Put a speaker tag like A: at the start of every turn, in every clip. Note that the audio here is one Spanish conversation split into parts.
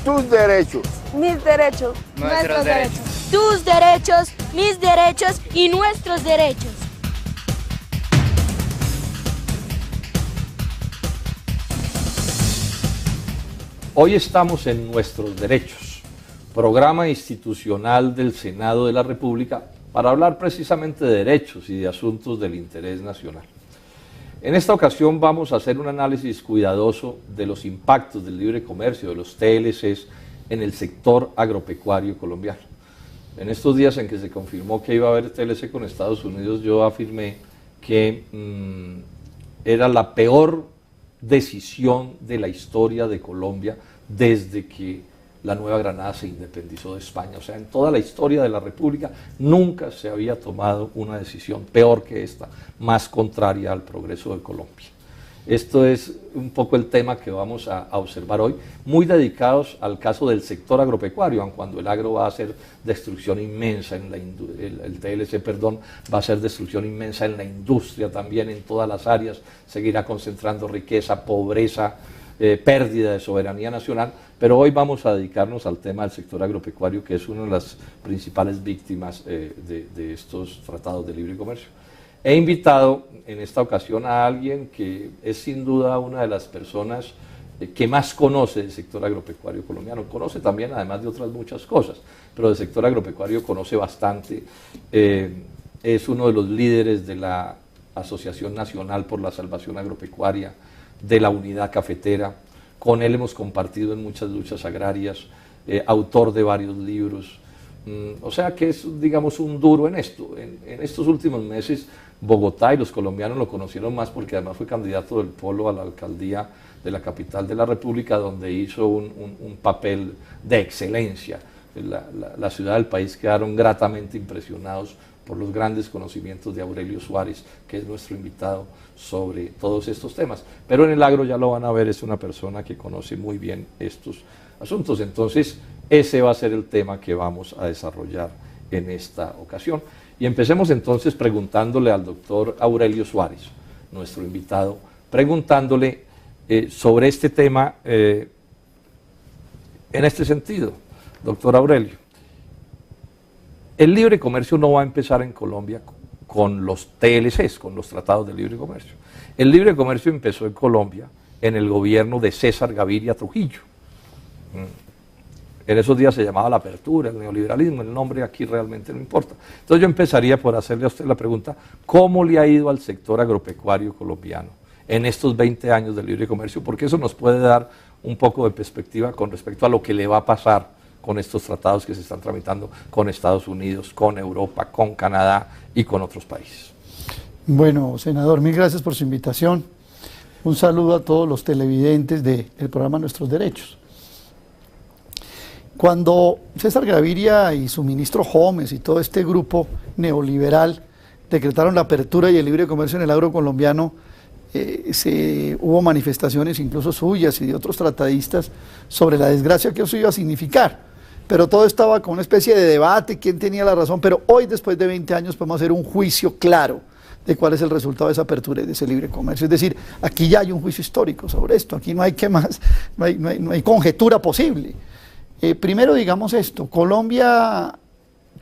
A: tus derechos.
B: Mis derechos.
C: Nuestros derechos.
D: Tus derechos, mis derechos y nuestros derechos.
E: Hoy estamos en Nuestros Derechos, programa institucional del Senado de la República para hablar precisamente de derechos y de asuntos del interés nacional. En esta ocasión vamos a hacer un análisis cuidadoso de los impactos del libre comercio, de los TLCs, en el sector agropecuario colombiano. En estos días en que se confirmó que iba a haber TLC con Estados Unidos, yo afirmé que era la peor decisión de la historia de Colombia desde que la Nueva Granada se independizó de España. O sea, en toda la historia de la República nunca se había tomado una decisión peor que esta, más contraria al progreso de Colombia. Esto es un poco el tema que vamos a observar hoy, muy dedicados al caso del sector agropecuario, aun cuando el agro va a hacer destrucción inmensa, el TLC, perdón, va a hacer destrucción inmensa en la industria también, en todas las áreas, seguirá concentrando riqueza, pobreza, pérdida de soberanía nacional, pero hoy vamos a dedicarnos al tema del sector agropecuario, que es una de las principales víctimas de estos tratados de libre comercio. He invitado en esta ocasión a alguien que es sin duda una de las personas que más conoce el sector agropecuario colombiano. Conoce también, además de otras muchas cosas, pero del sector agropecuario conoce bastante. Es uno de los líderes de la Asociación Nacional por la Salvación Agropecuaria, de la Unidad Cafetera. Con él hemos compartido en muchas luchas agrarias, autor de varios libros. O sea que es, digamos, un duro en esto. En estos últimos meses, Bogotá y los colombianos lo conocieron más porque además fue candidato del Polo a la alcaldía de la capital de la República, donde hizo un papel de excelencia. La ciudad del país quedaron gratamente impresionados por los grandes conocimientos de Aurelio Suárez, que es nuestro invitado sobre todos estos temas. Pero en el agro, ya lo van a ver, es una persona que conoce muy bien estos asuntos. Entonces, ese va a ser el tema que vamos a desarrollar en esta ocasión. Y empecemos entonces preguntándole al doctor Aurelio Suárez, nuestro invitado, preguntándole sobre este tema en este sentido. Doctor Aurelio, el libre comercio no va a empezar en Colombia con los TLCs, con los tratados de libre comercio. El libre comercio empezó en Colombia en el gobierno de César Gaviria Trujillo. En esos días se llamaba la apertura, el neoliberalismo, el nombre aquí realmente no importa. Entonces yo empezaría por hacerle a usted la pregunta, ¿cómo le ha ido al sector agropecuario colombiano en estos 20 años de libre comercio? Porque eso nos puede dar un poco de perspectiva con respecto a lo que le va a pasar con estos tratados que se están tramitando con Estados Unidos, con Europa, con Canadá y con otros países.
F: Bueno, senador, mil gracias por su invitación. Un saludo a todos los televidentes del programa Nuestros Derechos. Cuando César Gaviria y su ministro Gómez y todo este grupo neoliberal decretaron la apertura y el libre comercio en el agro colombiano, hubo manifestaciones incluso suyas y de otros tratadistas sobre la desgracia que eso iba a significar. Pero todo estaba con una especie de debate, quién tenía la razón, pero hoy, después de 20 años, podemos hacer un juicio claro de cuál es el resultado de esa apertura y de ese libre comercio. Es decir, aquí ya hay un juicio histórico sobre esto, aquí no hay que más, no hay conjetura posible. Primero digamos esto, Colombia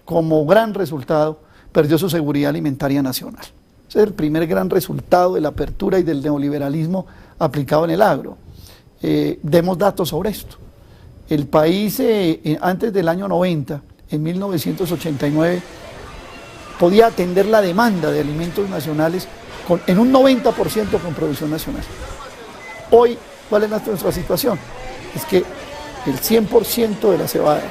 F: como gran resultado perdió su seguridad alimentaria nacional. Ese es el primer gran resultado de la apertura y del neoliberalismo aplicado en el agro. Demos datos sobre esto. El país antes del año 90, en 1989, podía atender la demanda de alimentos nacionales en un 90% con producción nacional. Hoy, ¿cuál es nuestra situación? Es que el 100% de la cebada,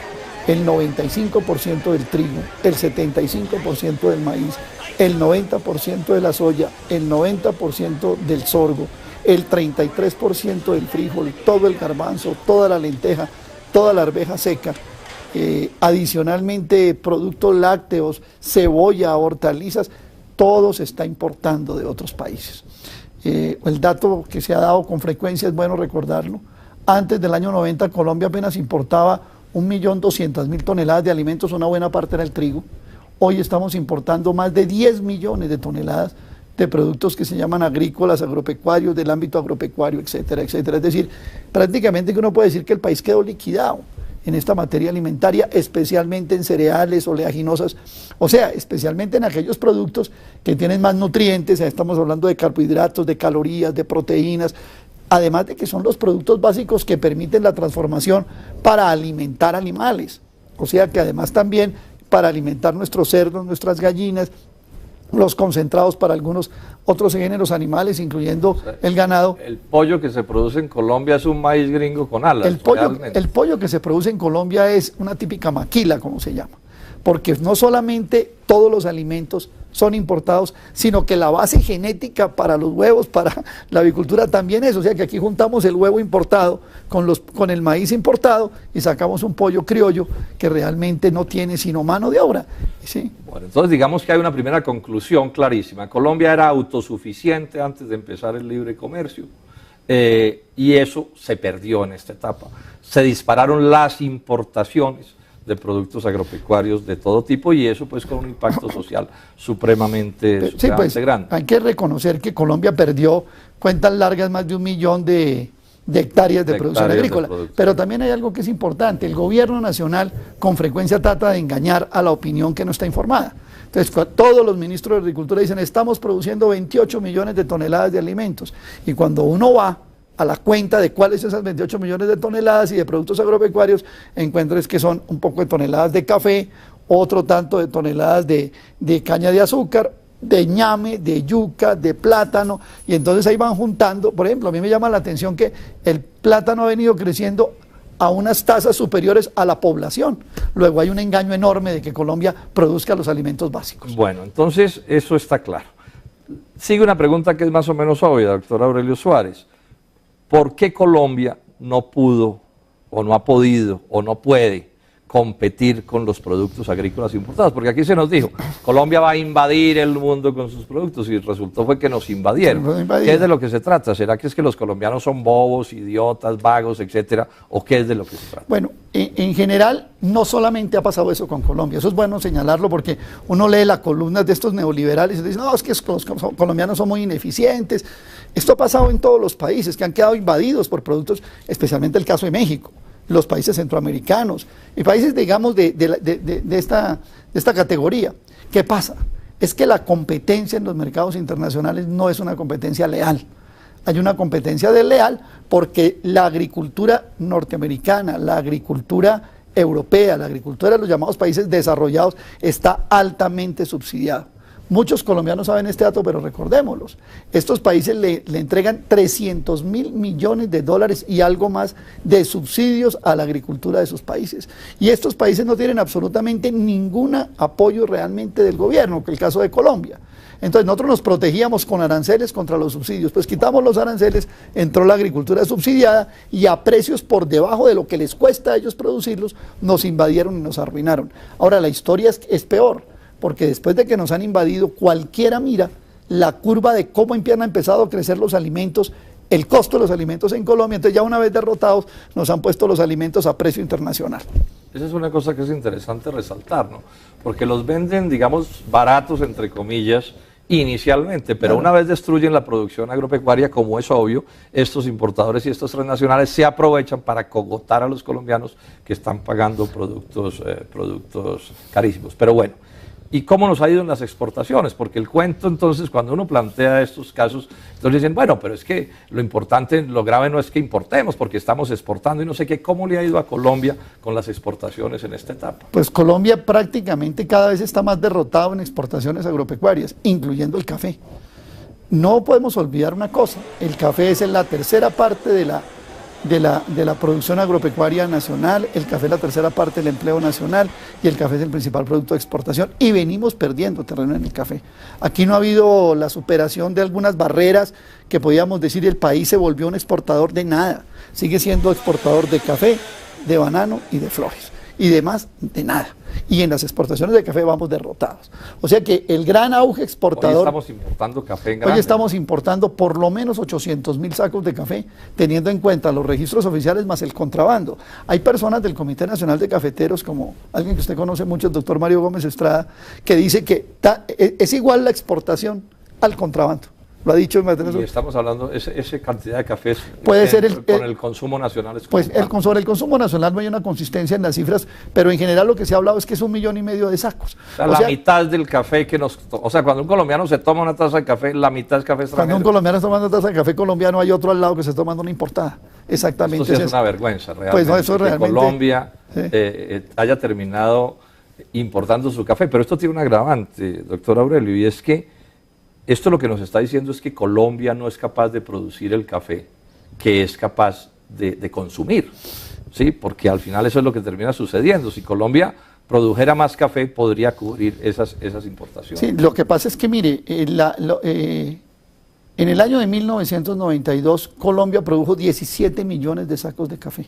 F: el 95% del trigo, el 75% del maíz, el 90% de la soya, el 90% del sorgo, el 33% del frijol, todo el garbanzo, toda la lenteja, toda la arveja seca, adicionalmente productos lácteos, cebolla, hortalizas, todo se está importando de otros países. El dato que se ha dado con frecuencia, es bueno recordarlo, antes del año 90 Colombia apenas importaba 1.200.000 toneladas de alimentos, una buena parte era el trigo. Hoy estamos importando más de 10 millones de toneladas de productos que se llaman agrícolas, agropecuarios, del ámbito agropecuario, etcétera, etcétera. Es decir, prácticamente que uno puede decir que el país quedó liquidado en esta materia alimentaria, especialmente en cereales, oleaginosas, o sea, especialmente en aquellos productos que tienen más nutrientes, estamos hablando de carbohidratos, de calorías, de proteínas, además de que son los productos básicos que permiten la transformación para alimentar animales, o sea que además también para alimentar nuestros cerdos, nuestras gallinas, los concentrados para algunos otros géneros animales, incluyendo el ganado.
E: El pollo que se produce en Colombia es un maíz gringo con alas.
F: El pollo que se produce en Colombia es una típica maquila, como se llama, porque no solamente todos los alimentos son importados, sino que la base genética para los huevos, para la avicultura también es, o sea que aquí juntamos el huevo importado con el maíz importado y sacamos un pollo criollo que realmente no tiene sino mano de obra. ¿Sí?
E: Bueno, entonces digamos que hay una primera conclusión clarísima. Colombia era autosuficiente antes de empezar el libre comercio y eso se perdió en esta etapa. Se dispararon las importaciones de productos agropecuarios de todo tipo y eso pues con un impacto social supremamente grande.
F: Hay que reconocer que Colombia perdió cuentas largas más de 1 millón de hectáreas de producción agrícola, pero también hay algo que es importante, el gobierno nacional con frecuencia trata de engañar a la opinión que no está informada. Entonces todos los ministros de Agricultura dicen estamos produciendo 28 millones de toneladas de alimentos y cuando uno va a la cuenta de cuáles son esas 28 millones de toneladas y de productos agropecuarios, encuentres que son un poco de toneladas de café, otro tanto de toneladas de caña de azúcar, de ñame, de yuca, de plátano, y entonces ahí van juntando. Por ejemplo, a mí me llama la atención que el plátano ha venido creciendo a unas tasas superiores a la población. Luego hay un engaño enorme de que Colombia produzca los alimentos básicos.
E: Bueno, entonces eso está claro. Sigue una pregunta que es más o menos obvia, doctor Aurelio Suárez. ¿Por qué Colombia no pudo, o no ha podido, o no puede competir con los productos agrícolas importados? Porque aquí se nos dijo, Colombia va a invadir el mundo con sus productos y resultó fue que nos invadieron. ¿Qué es de lo que se trata? ¿Será que es que los colombianos son bobos, idiotas, vagos, etcétera? ¿O qué es de lo que se trata?
F: Bueno, en general no solamente ha pasado eso con Colombia, eso es bueno señalarlo porque uno lee las columnas de estos neoliberales y dice, no, es que los colombianos son muy ineficientes. Esto ha pasado en todos los países que han quedado invadidos por productos, especialmente el caso de México, los países centroamericanos y países, digamos, de esta categoría. ¿Qué pasa? Es que la competencia en los mercados internacionales no es una competencia leal. Hay una competencia desleal porque la agricultura norteamericana, la agricultura europea, la agricultura de los llamados países desarrollados está altamente subsidiada. Muchos colombianos saben este dato, pero recordémoslos. Estos países le entregan 300.000 millones de dólares y algo más de subsidios a la agricultura de sus países. Y estos países no tienen absolutamente ningún apoyo realmente del gobierno, que es el caso de Colombia. Entonces nosotros nos protegíamos con aranceles contra los subsidios, pues quitamos los aranceles, entró la agricultura subsidiada y a precios por debajo de lo que les cuesta a ellos producirlos, nos invadieron y nos arruinaron. Ahora la historia es peor, porque después de que nos han invadido, cualquiera mira la curva de cómo han empezado a crecer los alimentos, el costo de los alimentos en Colombia, entonces ya una vez derrotados nos han puesto los alimentos a precio internacional.
E: Esa es una cosa que es interesante resaltar, ¿no? Porque los venden, digamos, baratos, entre comillas, inicialmente, pero una vez destruyen la producción agropecuaria, como es obvio, estos importadores y estos transnacionales se aprovechan para cogotar a los colombianos que están pagando productos carísimos. Pero bueno, ¿y cómo nos ha ido en las exportaciones? Porque el cuento entonces, cuando uno plantea estos casos, entonces dicen, bueno, pero es que lo importante, lo grave no es que importemos, porque estamos exportando y no sé qué. ¿Cómo le ha ido a Colombia con las exportaciones en esta etapa?
F: Pues Colombia prácticamente cada vez está más derrotado en exportaciones agropecuarias, incluyendo el café. No podemos olvidar una cosa, el café es la tercera parte de la producción agropecuaria nacional, el café es la tercera parte del empleo nacional y el café es el principal producto de exportación y venimos perdiendo terreno en el café. Aquí no ha habido la superación de algunas barreras que podíamos decir el país se volvió un exportador de nada, sigue siendo exportador de café, de banano y de flores y demás de nada. Y en las exportaciones de café vamos derrotados. O sea que el gran auge exportador...
E: Hoy estamos importando café en grande.
F: Hoy estamos importando por lo menos 800.000 sacos de café, teniendo en cuenta los registros oficiales más el contrabando. Hay personas del Comité Nacional de Cafeteros, como alguien que usted conoce mucho, el doctor Mario Gómez Estrada, que dice que es igual la exportación al contrabando. Lo ha dicho.
E: Y estamos hablando, esa cantidad de cafés
F: puede ser
E: con el consumo nacional.
F: Pues sobre el consumo nacional no hay una consistencia en las cifras, pero en general lo que se ha hablado es que es 1,5 millones de sacos.
E: O sea, mitad del café que o sea, cuando un colombiano se toma una taza de café, la mitad es café extranjero.
F: Cuando un colombiano está tomando una taza de café colombiano, hay otro al lado que se está tomando una importada. Exactamente.
E: Esto sí es una vergüenza, realmente.
F: Pues no, eso realmente,
E: que Colombia haya terminado importando su café. Pero esto tiene un agravante, doctor Aurelio, y es que esto lo que nos está diciendo es que Colombia no es capaz de producir el café que es capaz de consumir, ¿sí? Porque al final eso es lo que termina sucediendo. Si Colombia produjera más café, podría cubrir esas importaciones.
F: Sí, lo que pasa es que, mire, en el año de 1992, Colombia produjo 17 millones de sacos de café.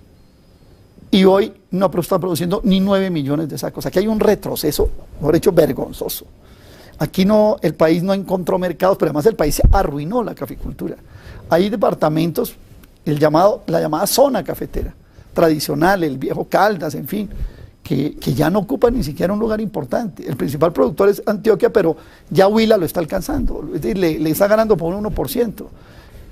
F: Y hoy no está produciendo ni 9 millones de sacos. Aquí hay un retroceso, mejor dicho, vergonzoso. Aquí el país no encontró mercados, pero además el país se arruinó la caficultura. Hay departamentos, la llamada zona cafetera, tradicional, el viejo Caldas, en fin, que ya no ocupan ni siquiera un lugar importante. El principal productor es Antioquia, pero ya Huila lo está alcanzando, es decir, le está ganando por un 1%.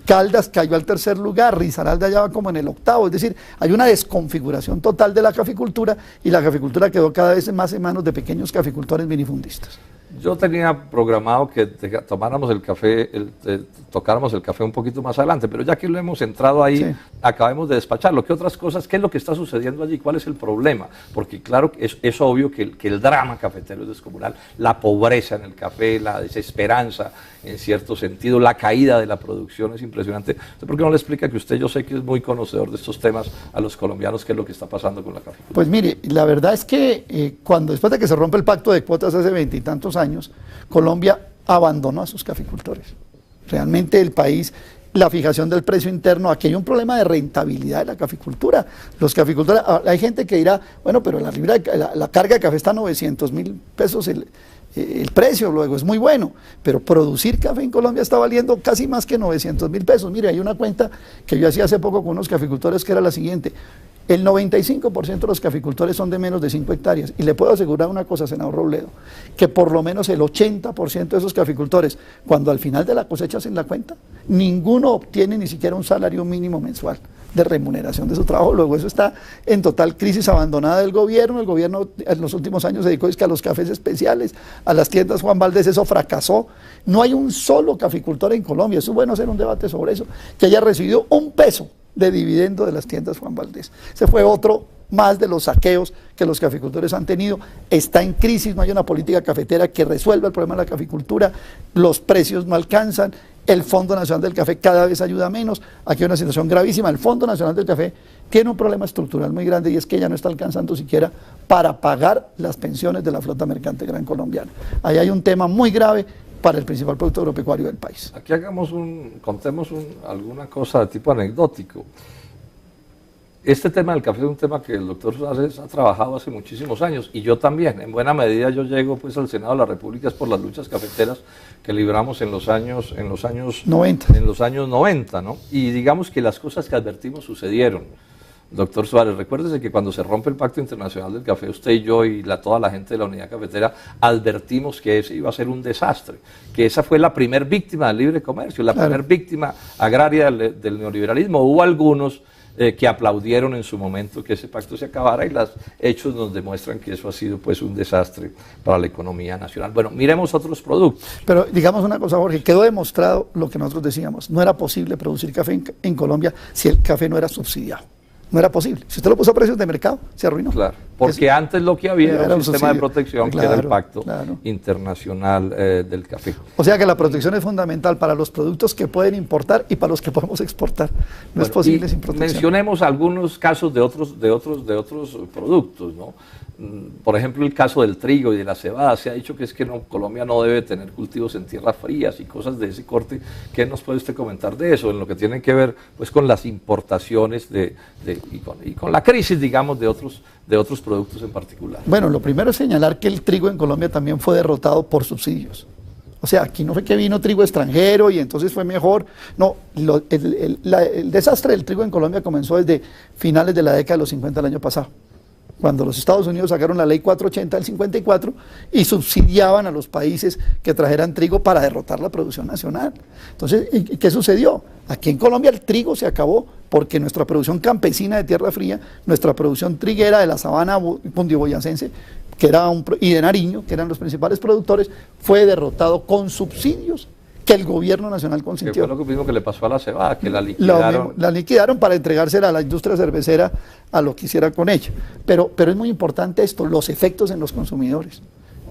F: Caldas cayó al 3er lugar, Risaralda ya va como en el 8º, es decir, hay una desconfiguración total de la caficultura y la caficultura quedó cada vez más en manos de pequeños caficultores minifundistas.
E: Yo tenía programado que tomáramos el café, tocáramos el café un poquito más adelante, pero ya que lo hemos entrado ahí, sí, acabemos de despacharlo. ¿Qué otras cosas, qué es lo que está sucediendo allí? ¿Cuál es el problema? Porque claro, es obvio que el drama cafetero es descomunal, la pobreza en el café, la desesperanza en cierto sentido, la caída de la producción es impresionante. ¿Por qué no le explica que usted, yo sé que es muy conocedor de estos temas, a los colombianos, qué es lo que está pasando con la caficultura?
F: Pues mire, la verdad es que después de que se rompe el pacto de cuotas hace 20 y tantos años, Colombia abandonó a sus caficultores. Realmente el país, la fijación del precio interno, aquí hay un problema de rentabilidad de la caficultura. Los caficultores, hay gente que dirá, bueno, pero la carga de café está a 900.000 pesos el precio, luego es muy bueno, pero producir café en Colombia está valiendo casi más que 900.000 pesos. Mire, hay una cuenta que yo hacía hace poco con unos caficultores que era la siguiente: el 95% de los caficultores son de menos de 5 hectáreas, y le puedo asegurar una cosa, senador Robledo, que por lo menos el 80% de esos caficultores, cuando al final de la cosecha hacen la cuenta, ninguno obtiene ni siquiera un salario mínimo mensual de remuneración de su trabajo. Luego eso está en total crisis, abandonada del gobierno. El gobierno en los últimos años se dedicó a los cafés especiales, a las tiendas Juan Valdez, eso fracasó. No hay un solo caficultor en Colombia, eso es bueno hacer un debate sobre eso, que haya recibido un peso de dividendo de las tiendas Juan Valdez. Ese fue otro más de los saqueos que los caficultores han tenido. Está en crisis, no hay una política cafetera que resuelva el problema de la caficultura, los precios no alcanzan, el Fondo Nacional del Café cada vez ayuda menos. Aquí hay una situación gravísima. El Fondo Nacional del Café tiene un problema estructural muy grande, y es que ya no está alcanzando siquiera para pagar las pensiones de la flota mercante gran colombiana. Ahí hay un tema muy grave para el principal producto agropecuario del país.
E: Aquí contemos alguna cosa de tipo anecdótico. Este tema del café es un tema que el doctor Suárez ha trabajado hace muchísimos años, y yo también. En buena medida yo llego pues al Senado de la República por las luchas cafeteras que libramos en los años 90, ¿no? Y digamos que las cosas que advertimos sucedieron. Doctor Suárez, recuérdese que cuando se rompe el Pacto Internacional del Café, usted y yo y toda la gente de la Unidad Cafetera advertimos que ese iba a ser un desastre, que esa fue la primer víctima del libre comercio, la primer víctima agraria del neoliberalismo. Hubo algunos que aplaudieron en su momento que ese pacto se acabara, y los hechos nos demuestran que eso ha sido pues un desastre para la economía nacional. Bueno, miremos otros productos.
F: Pero digamos una cosa, Jorge, quedó demostrado lo que nosotros decíamos: no era posible producir café en Colombia si el café no era subsidiado. No era posible. Si usted lo puso a precios de mercado, se arruinó.
E: Claro, porque antes lo que había era un sistema de protección, que era el Pacto Internacional del Café.
F: O sea que la protección es fundamental para los productos que pueden importar y para los que podemos exportar. No es posible sin protección.
E: Mencionemos algunos casos de otros productos, ¿no? Por ejemplo, el caso del trigo y de la cebada. Se ha dicho que es que Colombia no debe tener cultivos en tierras frías y cosas de ese corte. ¿Qué nos puede usted comentar de eso, en lo que tiene que ver pues con las importaciones y con la crisis, digamos, de otros productos en particular?
F: Bueno, lo primero es señalar que el trigo en Colombia también fue derrotado por subsidios. O sea, aquí no fue que vino trigo extranjero y entonces fue mejor. No, el desastre del trigo en Colombia comenzó desde finales de la década de los 50 del año pasado. cuando los Estados Unidos sacaron la ley 480 del 54 y subsidiaban a los países que trajeran trigo para derrotar la producción nacional. Entonces, ¿qué sucedió? Aquí en Colombia el trigo se acabó porque nuestra producción campesina de tierra fría, nuestra producción triguera de la sabana cundiboyacense, y de Nariño, que eran los principales productores, fue derrotado con subsidios que el gobierno nacional consintió.
E: Que fue lo mismo que le pasó a la cebada, que la liquidaron.
F: La liquidaron para entregársela a la industria cervecera a lo que hiciera con ella. Pero es muy importante esto, los efectos en los consumidores.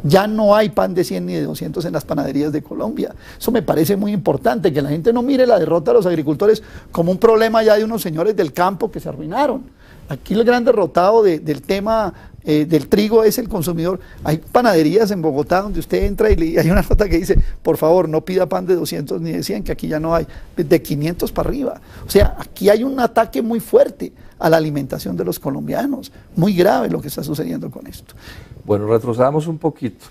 F: Ya no hay pan de 100 ni de 200 en las panaderías de Colombia. Eso me parece muy importante, que la gente no mire la derrota de los agricultores como un problema ya de unos señores del campo que se arruinaron. Aquí el gran derrotado del tema del trigo es el consumidor. Hay panaderías en Bogotá donde usted entra y hay una nota que dice, por favor, no pida pan de 200 ni de 100, que aquí ya no hay, de 500 para arriba. O sea, aquí hay un ataque muy fuerte a la alimentación de los colombianos. Muy grave lo que está sucediendo con esto.
E: Bueno, retrocedamos un poquito.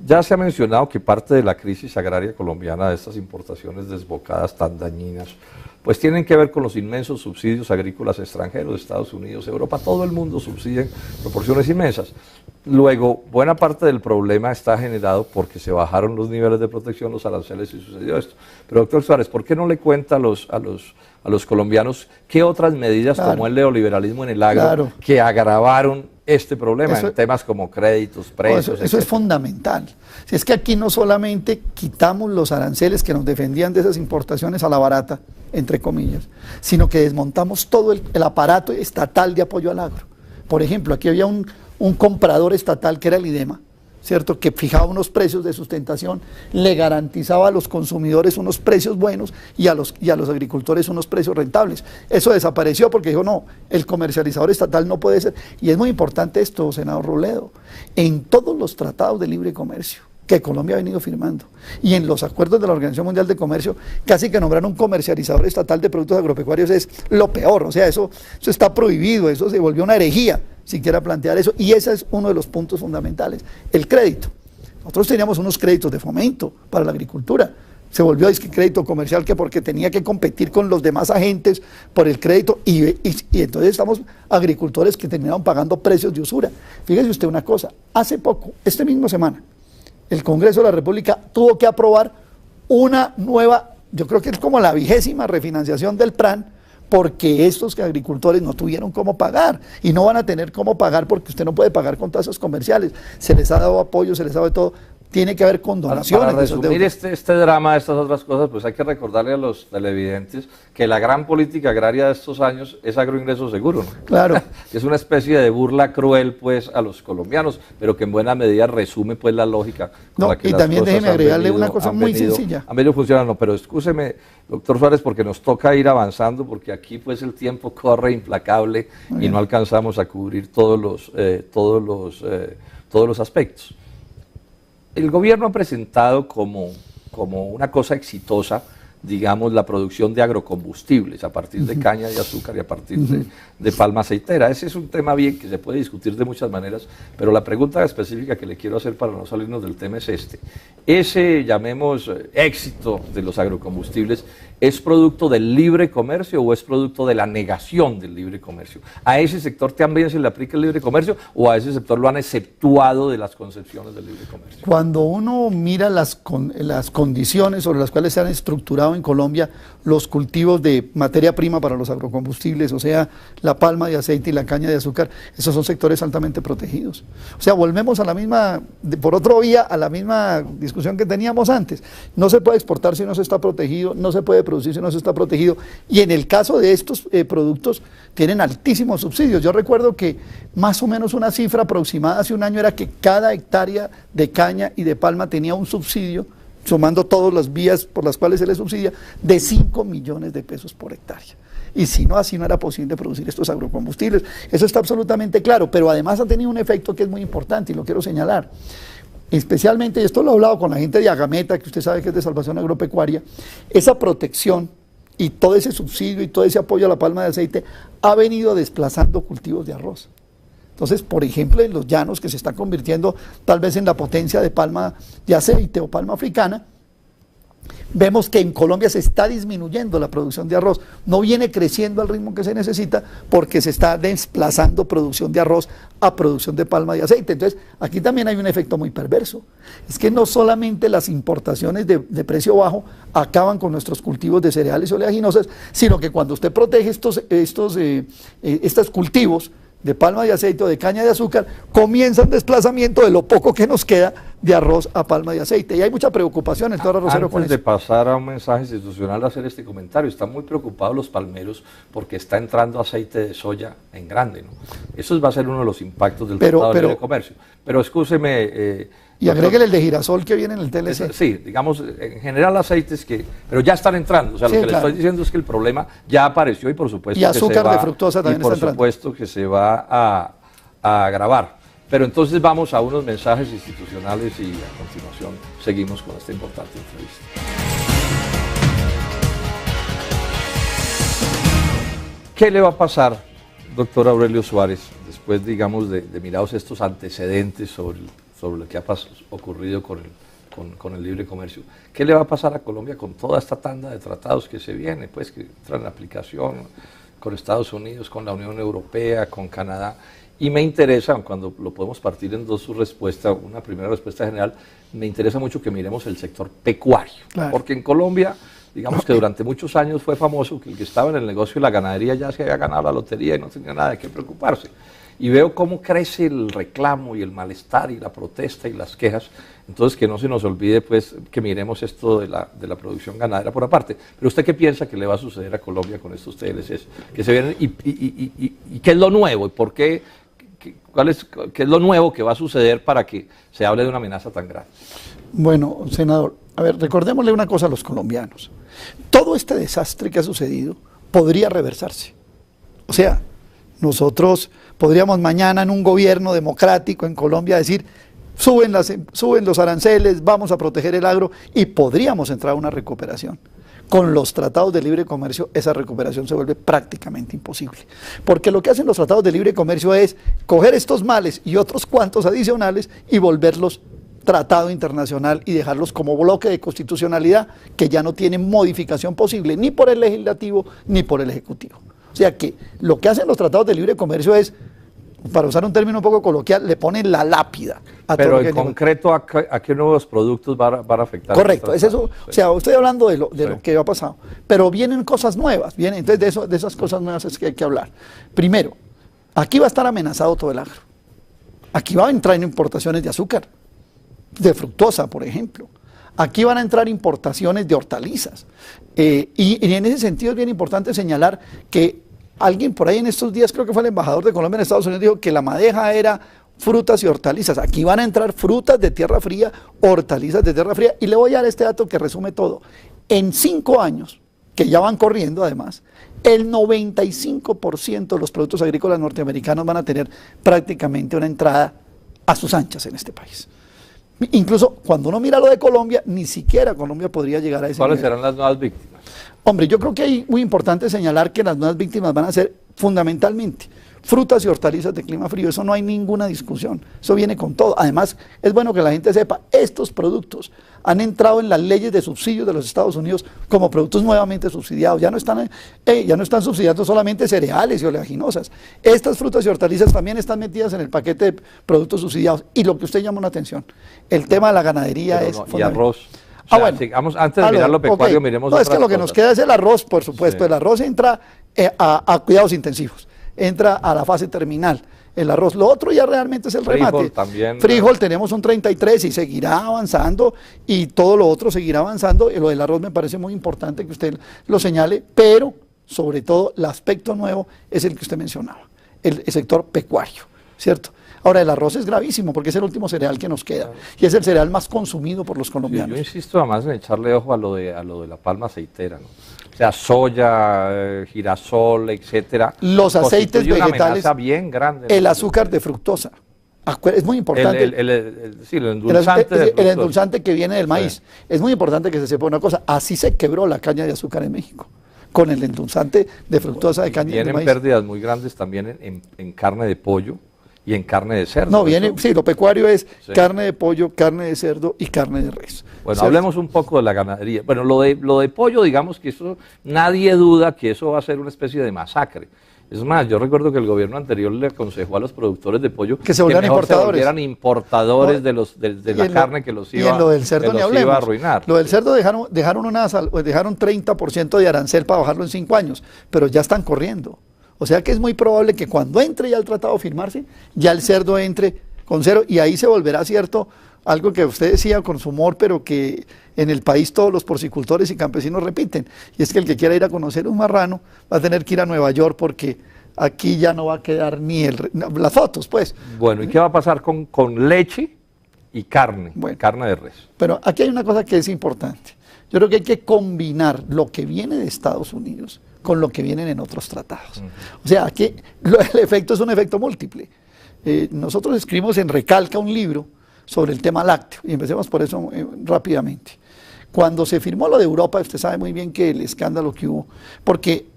E: Ya se ha mencionado que parte de la crisis agraria colombiana, de estas importaciones desbocadas tan dañinas, pues tienen que ver con los inmensos subsidios agrícolas extranjeros de Estados Unidos, Europa, todo el mundo subsidia en proporciones inmensas. Luego, buena parte del problema está generado porque se bajaron los niveles de protección, los aranceles y sucedió esto. Pero doctor Suárez, ¿por qué no le cuenta a los colombianos qué otras medidas tomó el neoliberalismo en el agro que agravaron este problema en temas como créditos, precios?
F: Eso es fundamental. Si es que aquí no solamente quitamos los aranceles que nos defendían de esas importaciones a la barata, entre comillas, sino que desmontamos todo el aparato estatal de apoyo al agro. Por ejemplo, aquí había un comprador estatal que era el IDEMA, ¿cierto?, que fijaba unos precios de sustentación, le garantizaba a los consumidores unos precios buenos y a los agricultores unos precios rentables. Eso desapareció porque dijo, no, el comercializador estatal no puede ser. Y es muy importante esto, senador Robledo, en todos los tratados de libre comercio que Colombia ha venido firmando y en los acuerdos de la Organización Mundial de Comercio, casi que nombrar un comercializador estatal de productos agropecuarios es lo peor. O sea, eso está prohibido, eso se volvió una herejía siquiera plantear eso, y ese es uno de los puntos fundamentales, el crédito. Nosotros teníamos unos créditos de fomento para la agricultura, se volvió crédito comercial que porque tenía que competir con los demás agentes por el crédito y entonces estamos agricultores que terminaron pagando precios de usura. Fíjese usted una cosa, hace poco, esta misma semana, el Congreso de la República tuvo que aprobar una nueva, yo creo que es como la 20ª refinanciación del PRAN, porque estos agricultores no tuvieron cómo pagar y no van a tener cómo pagar porque usted no puede pagar con tasas comerciales. Se les ha dado apoyo, se les ha dado de todo. Tiene que haber condonaciones.
E: Para resumir este drama de estas otras cosas, pues hay que recordarle a los televidentes que la gran política agraria de estos años es agroingreso seguro, ¿no?
F: Claro.
E: Que es una especie de burla cruel, pues, a los colombianos, pero que en buena medida resume, pues, la lógica con la que
F: y
E: las
F: también
E: cosas
F: déjeme agregarle una cosa muy sencilla.
E: Han venido funcionando, pero excúseme, doctor Suárez, porque nos toca ir avanzando, porque aquí, pues, el tiempo corre implacable y no alcanzamos a cubrir todos los aspectos. El gobierno ha presentado como una cosa exitosa, digamos, la producción de agrocombustibles a partir de caña de azúcar y a partir de palma aceitera. Ese es un tema bien que se puede discutir de muchas maneras, pero la pregunta específica que le quiero hacer para no salirnos del tema es este. Ese, llamemos, éxito de los agrocombustibles, ¿es producto del libre comercio o es producto de la negación del libre comercio? ¿A ese sector también se le aplica el libre comercio o a ese sector lo han exceptuado de las concepciones del libre comercio?
F: Cuando uno mira las condiciones sobre las cuales se han estructurado en Colombia los cultivos de materia prima para los agrocombustibles, o sea, la palma de aceite y la caña de azúcar, esos son sectores altamente protegidos. O sea, volvemos a la misma, por otro vía, a la misma discusión que teníamos antes. No se puede exportar si no se está protegido, no se puede producir si no se está protegido, y en el caso de estos productos tienen altísimos subsidios. Yo recuerdo que más o menos una cifra aproximada hace un año era que cada hectárea de caña y de palma tenía un subsidio, sumando todas las vías por las cuales se le subsidia, de 5 millones de pesos por hectárea. Y si no, así no era posible producir estos agrocombustibles. Eso está absolutamente claro, pero además ha tenido un efecto que es muy importante y lo quiero señalar. Especialmente, y esto lo he hablado con la gente de Agameta, que usted sabe que es de Salvación Agropecuaria, esa protección y todo ese subsidio y todo ese apoyo a la palma de aceite ha venido desplazando cultivos de arroz. Entonces, por ejemplo, en los llanos, que se está convirtiendo tal vez en la potencia de palma de aceite o palma africana, Vemos que en Colombia se está disminuyendo la producción de arroz, no viene creciendo al ritmo que se necesita porque se está desplazando producción de arroz a producción de palma de aceite. Entonces, aquí también hay un efecto muy perverso. Es que no solamente las importaciones de precio bajo acaban con nuestros cultivos de cereales y oleaginosas, sino que cuando usted protege estos cultivos de palma de aceite o de caña de azúcar, comienza un desplazamiento de lo poco que nos queda de arroz a palma de aceite. Y hay mucha preocupación en todo arrocero con eso.
E: Antes de pasar a un mensaje institucional, hacer este comentario, están muy preocupados los palmeros porque está entrando aceite de soya en grande, ¿no? Eso va a ser uno de los impactos del Tratado de Libre Comercio. Pero escúcheme...
F: y agréguele el de girasol que viene en el TLC.
E: Sí, digamos, en general aceites pero ya están entrando. O sea, lo que le estoy diciendo es que el problema ya apareció y por supuesto
F: y azúcar de fructosa también está entrando.
E: Por supuesto que se va a agravar. Pero entonces vamos a unos mensajes institucionales y a continuación seguimos con esta importante entrevista. ¿Qué le va a pasar, doctor Aurelio Suárez, después, digamos, de mirados estos antecedentes sobre lo que ha ocurrido con el libre comercio? ¿Qué le va a pasar a Colombia con toda esta tanda de tratados que se viene, pues, que entran en aplicación con Estados Unidos, con la Unión Europea, con Canadá? Y me interesa, cuando lo podemos partir en dos su respuesta, una primera respuesta general, me interesa mucho que miremos el sector pecuario, claro. Porque en Colombia, digamos que durante muchos años fue famoso que el que estaba en el negocio de la ganadería ya se había ganado la lotería y no tenía nada de qué preocuparse. Y veo cómo crece el reclamo y el malestar y la protesta y las quejas. Entonces, que no se nos olvide, pues, que miremos esto de la producción ganadera por aparte. Pero ¿usted qué piensa que le va a suceder a Colombia con estos TLCs que se vienen? ¿Y qué es lo nuevo? ¿Y por qué? ¿Qué es lo nuevo que va a suceder para que se hable de una amenaza tan grande?
F: Bueno, senador, a ver, recordémosle una cosa a los colombianos. Todo este desastre que ha sucedido podría reversarse. O sea, nosotros podríamos mañana en un gobierno democrático en Colombia decir, suben los aranceles, vamos a proteger el agro y podríamos entrar a una recuperación. Con los tratados de libre comercio esa recuperación se vuelve prácticamente imposible. Porque lo que hacen los tratados de libre comercio es coger estos males y otros cuantos adicionales y volverlos tratado internacional y dejarlos como bloque de constitucionalidad que ya no tiene modificación posible ni por el legislativo ni por el ejecutivo. O sea que lo que hacen los tratados de libre comercio es, para usar un término un poco coloquial, le ponen la lápida.
E: Pero en concreto, ¿a qué nuevos productos van a afectar?
F: Correcto, es eso. O sea, estoy hablando de lo que ha pasado. Pero vienen cosas nuevas, entonces de esas cosas nuevas es que hay que hablar. Primero, aquí va a estar amenazado todo el agro. Aquí va a entrar importaciones de azúcar, de fructosa, por ejemplo. Aquí van a entrar importaciones de hortalizas. Y en ese sentido es bien importante señalar que alguien por ahí en estos días, creo que fue el embajador de Colombia en Estados Unidos, dijo que la madeja era frutas y hortalizas. Aquí van a entrar frutas de tierra fría, hortalizas de tierra fría. Y le voy a dar este dato que resume todo. En 5 años, que ya van corriendo además, el 95% de los productos agrícolas norteamericanos van a tener prácticamente una entrada a sus anchas en este país. Incluso cuando uno mira lo de Colombia, ni siquiera Colombia podría llegar a ese nivel.
E: ¿Cuáles serán las nuevas víctimas?
F: Hombre, yo creo que es muy importante señalar que las nuevas víctimas van a ser fundamentalmente frutas y hortalizas de clima frío. Eso no hay ninguna discusión, eso viene con todo. Además, es bueno que la gente sepa, estos productos han entrado en las leyes de subsidios de los Estados Unidos como productos nuevamente subsidiados. Ya no están subsidiando solamente cereales y oleaginosas. Estas frutas y hortalizas también están metidas en el paquete de productos subsidiados. Y lo que usted llamó la atención, el tema de la ganadería es
E: fundamental. Y arroz.
F: O sea, bueno,
E: sigamos, antes de mirar lo pecuario, miremos
F: no, es que lo que nos queda es el arroz, por supuesto. Sí. El arroz entra a cuidados intensivos, entra a la fase terminal. El arroz, lo otro ya realmente es el remate.
E: También,
F: frijol tenemos un 33 y seguirá avanzando y todo lo otro seguirá avanzando. Y lo del arroz me parece muy importante que usted lo señale, pero sobre todo el aspecto nuevo es el que usted mencionaba, el sector pecuario, ¿cierto? Ahora, el arroz es gravísimo porque es el último cereal que nos queda y es el cereal más consumido por los colombianos.
E: Yo insisto además en echarle ojo a lo de la palma aceitera, ¿no? O sea, soya, girasol, etcétera.
F: Los aceites vegetales,
E: bien grande,
F: el azúcar de fructosa. Es muy importante.
E: El endulzante.
F: El endulzante que viene del maíz. Sí. Es muy importante que se sepa una cosa. Así se quebró la caña de azúcar en México, con el endulzante de fructosa de caña de maíz.
E: Tienen pérdidas muy grandes también en carne de pollo Y en carne de cerdo.
F: No, viene, sí, lo pecuario es
E: Sí.
F: carne de pollo, carne de cerdo y carne de res.
E: Bueno,
F: ¿Cierto?
E: hablemos un poco de la ganadería. Bueno, lo de pollo, digamos que eso, nadie duda que eso va a ser una especie de masacre. Es más, yo recuerdo que el gobierno anterior le aconsejó a los productores de pollo
F: Que se volvieran
E: mejor
F: importadores.
E: se volvieran importadores
F: No,
E: de
F: y
E: la
F: en lo-
E: carne que los iba,
F: y en lo del cerdo
E: que
F: ni
E: los
F: hablemos.
E: iba a arruinar.
F: Lo del cerdo dejaron 30% de arancel para bajarlo en 5 años, pero ya están corriendo. O sea que es muy probable que cuando entre ya el tratado a firmarse, ya el cerdo entre con cero y ahí se volverá cierto algo que usted decía con su humor, pero que en el país todos los porcicultores y campesinos repiten, y es que el que quiera ir a conocer un marrano va a tener que ir a Nueva York porque aquí ya no va a quedar ni las fotos, pues.
E: Bueno, ¿y qué va a pasar con leche y carne?
F: Bueno.
E: Carne de res.
F: Pero aquí hay una cosa que es importante. Yo creo que hay que combinar lo que viene de Estados Unidos con lo que vienen en otros tratados. O sea, aquí el efecto es un efecto múltiple. Nosotros escribimos en Recalca un libro sobre el tema lácteo, y empecemos por eso rápidamente. Cuando se firmó lo de Europa, usted sabe muy bien que el escándalo que hubo, porque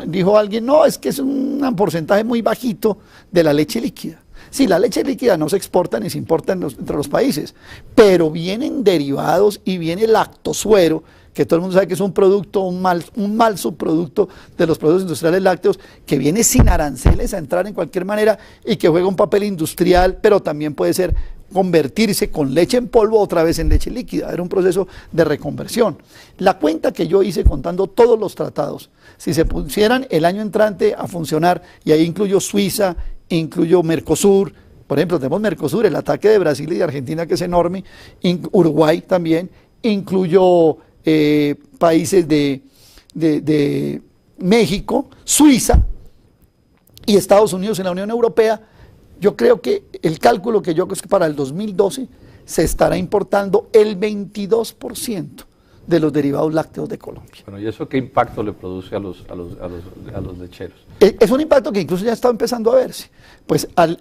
F: dijo alguien, no, es que es un porcentaje muy bajito de la leche líquida. Sí, la leche líquida no se exporta ni se importa entre los países, pero vienen derivados y viene lactosuero, que todo el mundo sabe que es un producto, un mal subproducto de los productos industriales lácteos, que viene sin aranceles a entrar en cualquier manera y que juega un papel industrial, pero también puede ser convertirse con leche en polvo otra vez en leche líquida. Era un proceso de reconversión. La cuenta que yo hice contando todos los tratados, si se pusieran el año entrante a funcionar, y ahí incluyo Suiza, incluyo Mercosur, por ejemplo, tenemos Mercosur, el ataque de Brasil y de Argentina que es enorme, Uruguay también, incluyo países de México, Suiza y Estados Unidos en la Unión Europea. Yo creo que el cálculo que yo creo es que para el 2012 se estará importando el 22% de los derivados lácteos de Colombia.
E: Bueno, ¿y eso qué impacto le produce a los lecheros?
F: Es un impacto que incluso ya está empezando a verse. Pues al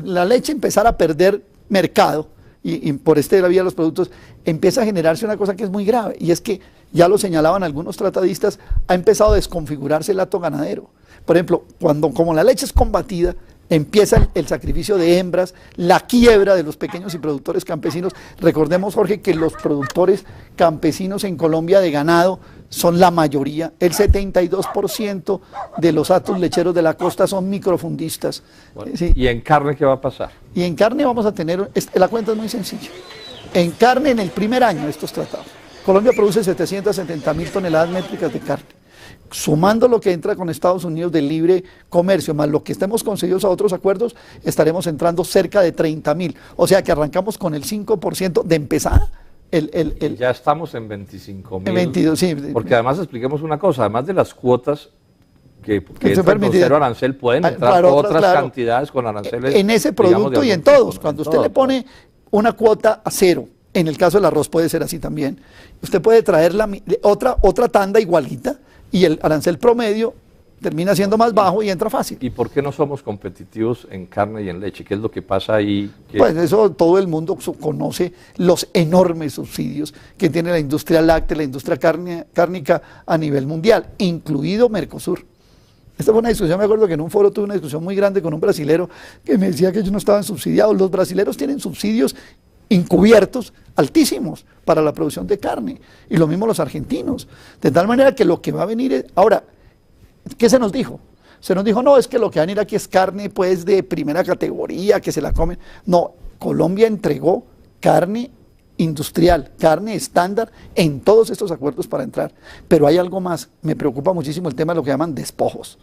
F: la leche empezar a perder mercado, y por la vía de los productos, empieza a generarse una cosa que es muy grave, y es que, ya lo señalaban algunos tratadistas, ha empezado a desconfigurarse el hato ganadero. Por ejemplo, como la leche es combatida, empieza el sacrificio de hembras, la quiebra de los pequeños y productores campesinos. Recordemos, Jorge, que los productores campesinos en Colombia de ganado son la mayoría. El 72% de los hatos lecheros de la costa son microfundistas.
E: Bueno,
F: Sí.
E: ¿y en carne qué va a pasar?
F: Y en carne vamos a tener, la cuenta es muy sencilla. En carne, en el primer año de estos tratados, Colombia produce 770.000 toneladas métricas de carne. Sumando lo que entra con Estados Unidos del libre comercio, más lo que estemos concedidos a otros acuerdos, estaremos entrando cerca de 30.000. O sea que arrancamos con el 5% de empezada.
E: Y ya estamos en 25.000.
F: En 22, sí.
E: Porque además expliquemos una cosa, además de las cuotas que
F: se
E: entran con
F: permite-
E: cero arancel, pueden entrar
F: claro,
E: otras
F: claro.
E: cantidades con aranceles.
F: En ese
E: digamos,
F: producto
E: de
F: y en
E: algún tipo,
F: todos.
E: ¿no?
F: Cuando
E: En
F: usted
E: todo,
F: le pone una cuota a cero, en el caso del arroz puede ser así también, usted puede traer otra tanda igualita y el arancel promedio termina siendo más bajo y entra fácil.
E: ¿Y por qué no somos competitivos en carne y en leche? ¿Qué es lo que pasa ahí?
F: Pues eso todo el mundo conoce los enormes subsidios que tiene la industria láctea, la industria cárnica a nivel mundial, incluido Mercosur. Esta fue una discusión, me acuerdo que en un foro tuve una discusión muy grande con un brasilero que me decía que ellos no estaban subsidiados. Los brasileros tienen subsidios encubiertos altísimos para la producción de carne, y lo mismo los argentinos, de tal manera que lo que va a venir es, ahora, ¿qué se nos dijo? Se nos dijo, no, es que lo que va a venir aquí es carne pues de primera categoría, que se la comen. No, Colombia entregó carne industrial, carne estándar en todos estos acuerdos para entrar, pero hay algo más, me preocupa muchísimo el tema de lo que llaman despojos.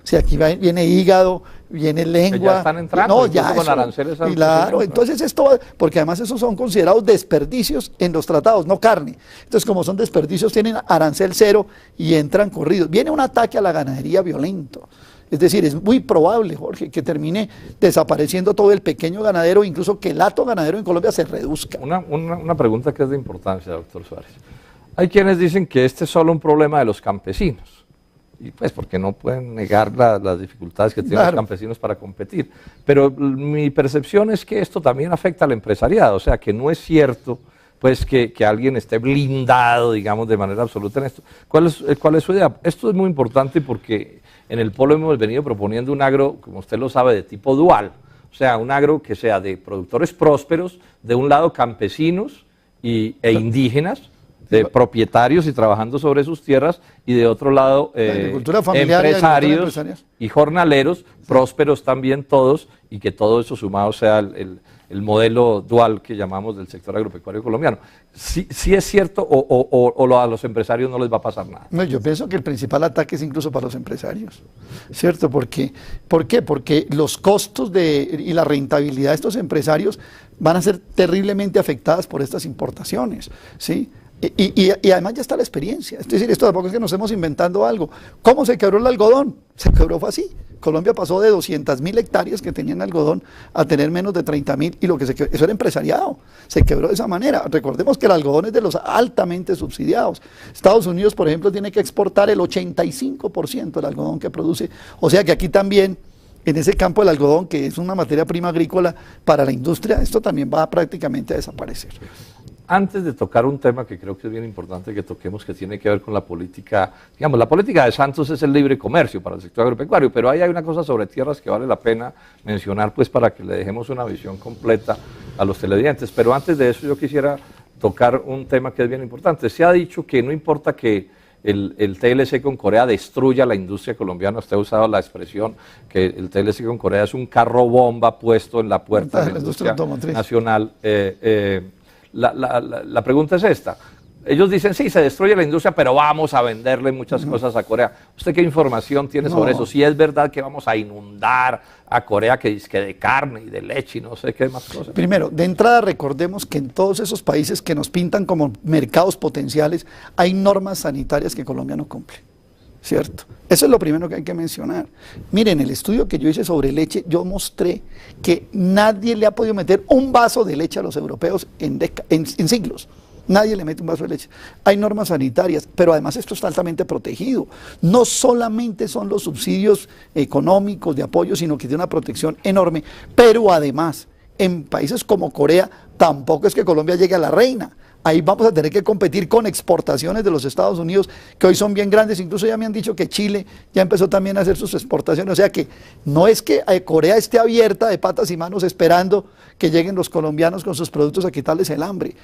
F: O sea, aquí viene hígado, viene lengua.
E: Ya están entrando,
F: no,
E: incluso
F: ya
E: con
F: eso,
E: aranceles
F: y claro, entonces esto, porque además esos son considerados desperdicios en los tratados, no carne. Entonces, como son desperdicios, tienen arancel cero y entran corridos. Viene un ataque a la ganadería violento. Es decir, es muy probable, Jorge, que termine desapareciendo todo el pequeño ganadero, incluso que el hato ganadero en Colombia se reduzca.
E: Una pregunta que es de importancia, doctor Suárez. Hay quienes dicen que este es solo un problema de los campesinos. Y pues porque no pueden negar las dificultades que tienen
F: Claro.
E: los campesinos para competir. Pero mi percepción es que esto también afecta al empresariado, o sea, que no es cierto pues que alguien esté blindado, digamos, de manera absoluta en esto. ¿Cuál es su idea? Esto es muy importante porque en el polo hemos venido proponiendo un agro, como usted lo sabe, de tipo dual, o sea, un agro que sea de productores prósperos, de un lado campesinos e indígenas, de propietarios y trabajando sobre sus tierras, y de otro lado empresarios y jornaleros, prósperos también todos, y que todo eso sumado sea el modelo dual que llamamos del sector agropecuario colombiano. ¿Sí es cierto o a los empresarios no les va a pasar nada?
F: No, yo pienso que el principal ataque es incluso para los empresarios, ¿cierto? ¿Por qué? Porque los costos y la rentabilidad de estos empresarios van a ser terriblemente afectadas por estas importaciones, ¿sí? Y además ya está la experiencia. Es decir, esto tampoco es que nos estemos inventando algo. ¿Cómo se quebró el algodón? Se quebró fue así. Colombia pasó de 200.000 hectáreas que tenían algodón a tener menos de 30.000, y lo que eso era empresariado. Se quebró de esa manera. Recordemos que el algodón es de los altamente subsidiados. Estados Unidos, por ejemplo, tiene que exportar el 85% del algodón que produce. O sea que aquí también, en ese campo del algodón, que es una materia prima agrícola para la industria, esto también va prácticamente a desaparecer.
E: Antes de tocar un tema que creo que es bien importante que toquemos, que tiene que ver con la política, digamos, la política de Santos es el libre comercio para el sector agropecuario, pero ahí hay una cosa sobre tierras que vale la pena mencionar, pues para que le dejemos una visión completa a los televidentes. Pero antes de eso yo quisiera tocar un tema que es bien importante. Se ha dicho que no importa que el TLC con Corea destruya la industria colombiana. Usted ha usado la expresión que el TLC con Corea es un carro bomba puesto en la puerta de la industria nacional. La pregunta es esta. Ellos dicen, sí, se destruye la industria, pero vamos a venderle muchas cosas a Corea. ¿Usted qué información tiene sobre eso? Si es verdad que vamos a inundar a Corea que de carne y de leche y no sé qué más cosas.
F: Primero, de entrada recordemos que en todos esos países que nos pintan como mercados potenciales hay normas sanitarias que Colombia no cumple, ¿cierto? Eso es lo primero que hay que mencionar. Miren, el estudio que yo hice sobre leche, yo mostré que nadie le ha podido meter un vaso de leche a los europeos en siglos. Nadie le mete un vaso de leche. Hay normas sanitarias, pero además esto está altamente protegido. No solamente son los subsidios económicos de apoyo, sino que tiene una protección enorme. Pero además, en países como Corea, tampoco es que Colombia llegue a la reina. Ahí vamos a tener que competir con exportaciones de los Estados Unidos, que hoy son bien grandes. Incluso ya me han dicho que Chile ya empezó también a hacer sus exportaciones. O sea que no es que Corea esté abierta de patas y manos esperando que lleguen los colombianos con sus productos a quitarles el hambre.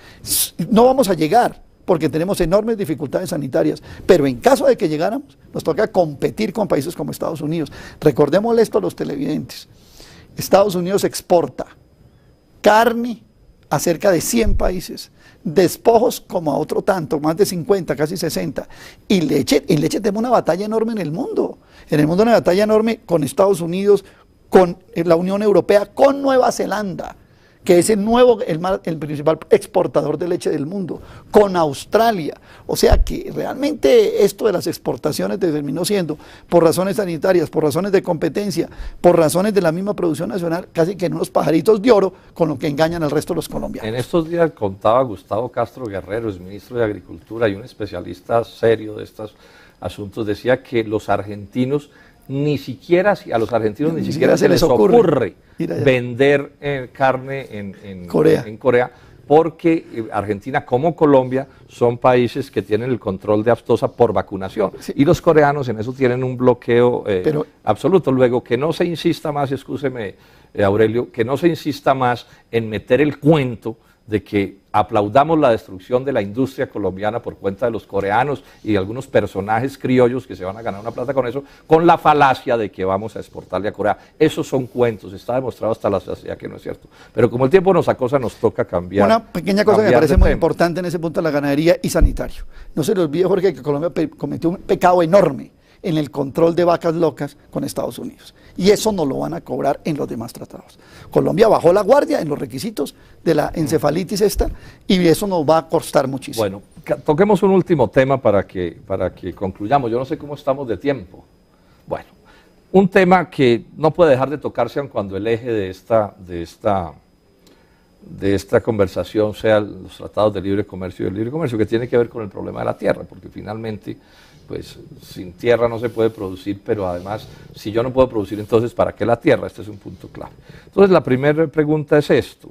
F: No vamos a llegar porque tenemos enormes dificultades sanitarias. Pero en caso de que llegáramos, nos toca competir con países como Estados Unidos. Recordémosle esto a los televidentes. Estados Unidos exporta carne a cerca de 100 países, despojos como a otro tanto, más de 50, casi 60, y leche. En leche tenemos una batalla enorme en el mundo. En el mundo una batalla enorme con Estados Unidos, con la Unión Europea, con Nueva Zelanda, que es el principal exportador de leche del mundo, con Australia. O sea que realmente esto de las exportaciones terminó siendo, por razones sanitarias, por razones de competencia, por razones de la misma producción nacional, casi que en unos pajaritos de oro con lo que engañan al resto de los colombianos.
E: En estos días contaba Gustavo Castro Guerrero, es ministro de Agricultura y un especialista serio de estos asuntos, decía que los argentinos ni siquiera se les ocurre vender carne en Corea, porque Argentina como Colombia son países que tienen el control de aftosa por vacunación, sí. Y los coreanos en eso tienen un bloqueo absoluto. Luego, que no se insista más, excúseme Aurelio, que no se insista más en meter el cuento de que aplaudamos la destrucción de la industria colombiana por cuenta de los coreanos y de algunos personajes criollos que se van a ganar una plata con eso, con la falacia de que vamos a exportarle a Corea. Esos son cuentos, está demostrado hasta la saciedad que no es cierto. Pero como el tiempo nos acosa, nos toca cambiar.
F: Una pequeña cosa que me parece muy importante en ese punto de la ganadería y sanitario. No se le olvide, Jorge, que Colombia cometió un pecado enorme en el control de vacas locas con Estados Unidos. Y eso no lo van a cobrar en los demás tratados. Colombia bajó la guardia en los requisitos de la encefalitis esta, y eso nos va a costar muchísimo.
E: Bueno, toquemos un último tema para que concluyamos. Yo no sé cómo estamos de tiempo. Bueno, un tema que no puede dejar de tocarse aun cuando el eje de esta conversación sea los tratados de libre comercio y el libre comercio, que tiene que ver con el problema de la tierra, porque finalmente, pues sin tierra no se puede producir, pero además, si yo no puedo producir, entonces ¿para qué la tierra? Este es un punto clave. Entonces la primera pregunta es esto.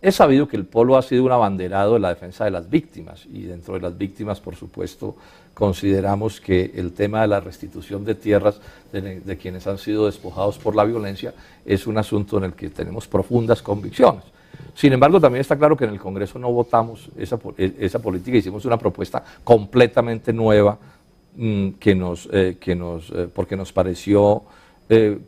E: Es sabido que el Polo ha sido un abanderado de la defensa de las víctimas, y dentro de las víctimas, por supuesto, consideramos que el tema de la restitución de tierras de quienes han sido despojados por la violencia es un asunto en el que tenemos profundas convicciones. Sin embargo, también está claro que en el Congreso no votamos esa política, hicimos una propuesta completamente nueva porque nos pareció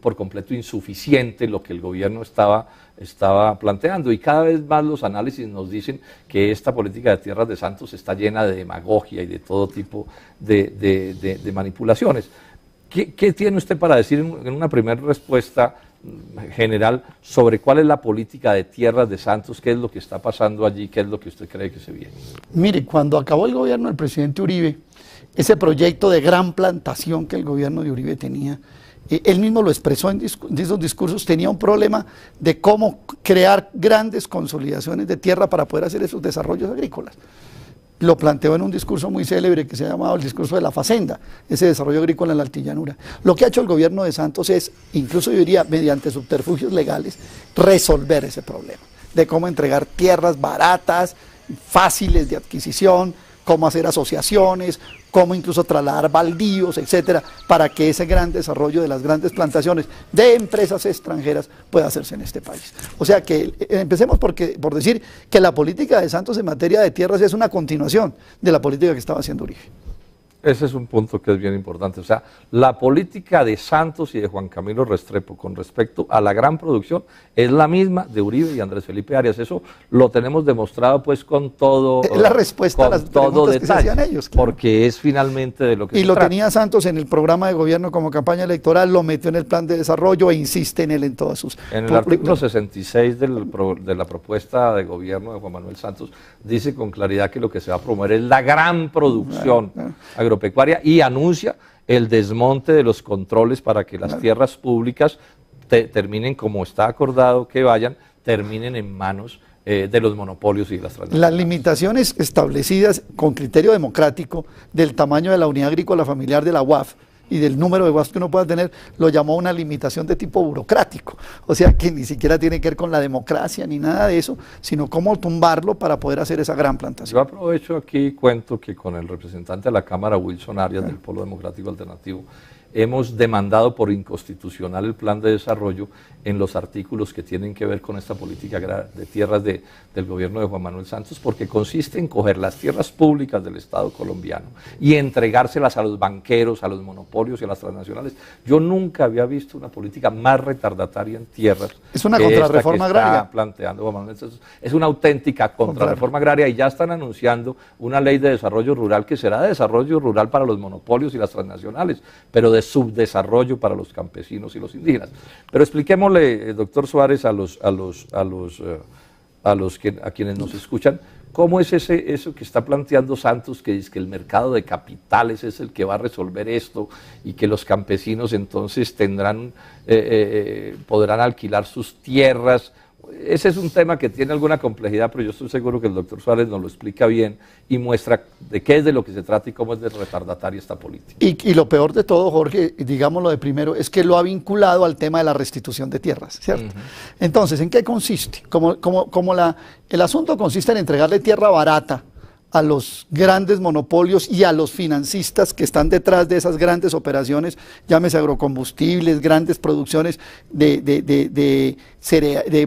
E: por completo insuficiente lo que el gobierno estaba planteando, y cada vez más los análisis nos dicen que esta política de Tierras de Santos está llena de demagogia y de todo tipo de manipulaciones. ¿Qué tiene usted para decir en una primera respuesta general sobre cuál es la política de Tierras de Santos, qué es lo que está pasando allí, qué es lo que usted cree que se viene?
F: Mire, cuando acabó el gobierno del presidente Uribe, ese proyecto de gran plantación que el gobierno de Uribe tenía, él mismo lo expresó en esos discursos, tenía un problema de cómo crear grandes consolidaciones de tierra para poder hacer esos desarrollos agrícolas. Lo planteó en un discurso muy célebre que se ha llamado el discurso de la Facenda, ese desarrollo agrícola en la altillanura. Lo que ha hecho el gobierno de Santos es, incluso yo diría, mediante subterfugios legales, resolver ese problema, de cómo entregar tierras baratas, fáciles de adquisición, cómo hacer asociaciones, cómo incluso trasladar baldíos, etcétera, para que ese gran desarrollo de las grandes plantaciones de empresas extranjeras pueda hacerse en este país. O sea que empecemos por decir que la política de Santos en materia de tierras es una continuación de la política que estaba haciendo Uribe.
E: Ese es un punto que es bien importante. O sea, la política de Santos y de Juan Camilo Restrepo con respecto a la gran producción es la misma de Uribe y Andrés Felipe Arias. Eso lo tenemos demostrado pues con todo.
F: Es la respuesta a las preguntas que se hacían ellos. Claro.
E: Porque es finalmente de lo que
F: se trata. Tenía Santos en el programa de gobierno como campaña electoral, lo metió en el plan de desarrollo e insiste en él en todas sus...
E: En el artículo 66 de la propuesta de gobierno de Juan Manuel Santos dice con claridad que lo que se va a promover es la gran producción agropecuaria, y anuncia el desmonte de los controles para que las tierras públicas terminen, como está acordado que vayan, terminen en manos de los monopolios y de las transnacionales.
F: Las limitaciones establecidas con criterio democrático del tamaño de la unidad agrícola familiar de la UAF y del número de UAF que uno pueda tener, lo llamó una limitación de tipo burocrático, o sea que ni siquiera tiene que ver con la democracia ni nada de eso, sino cómo tumbarlo para poder hacer esa gran plantación.
E: Yo aprovecho aquí y cuento que con el representante de la Cámara, Wilson Arias, del Polo Democrático Alternativo, hemos demandado por inconstitucional el plan de desarrollo en los artículos que tienen que ver con esta política de tierras del gobierno de Juan Manuel Santos, porque consiste en coger las tierras públicas del Estado colombiano y entregárselas a los banqueros, a los monopolios y a las transnacionales. Yo nunca había visto una política más retardataria en tierras.
F: Es una contrarreforma agraria.
E: Está planteando Juan Manuel Santos. Es una auténtica contrarreforma agraria, y ya están anunciando una ley de desarrollo rural que será de desarrollo rural para los monopolios y las transnacionales, pero de subdesarrollo para los campesinos y los indígenas. Pero expliquémosle, doctor Suárez, a quienes nos escuchan, ¿cómo es eso que está planteando Santos, que dice que el mercado de capitales es el que va a resolver esto y que los campesinos entonces podrán alquilar sus tierras? Ese es un tema que tiene alguna complejidad, pero yo estoy seguro que el doctor Suárez nos lo explica bien y muestra de qué es de lo que se trata y cómo es de retardataria esta política.
F: Y lo peor de todo, Jorge, digámoslo de primero, es que lo ha vinculado al tema de la restitución de tierras, ¿cierto? Entonces, ¿en qué consiste? El asunto consiste en entregarle tierra barata a los grandes monopolios y a los financistas que están detrás de esas grandes operaciones, llámese agrocombustibles, grandes producciones de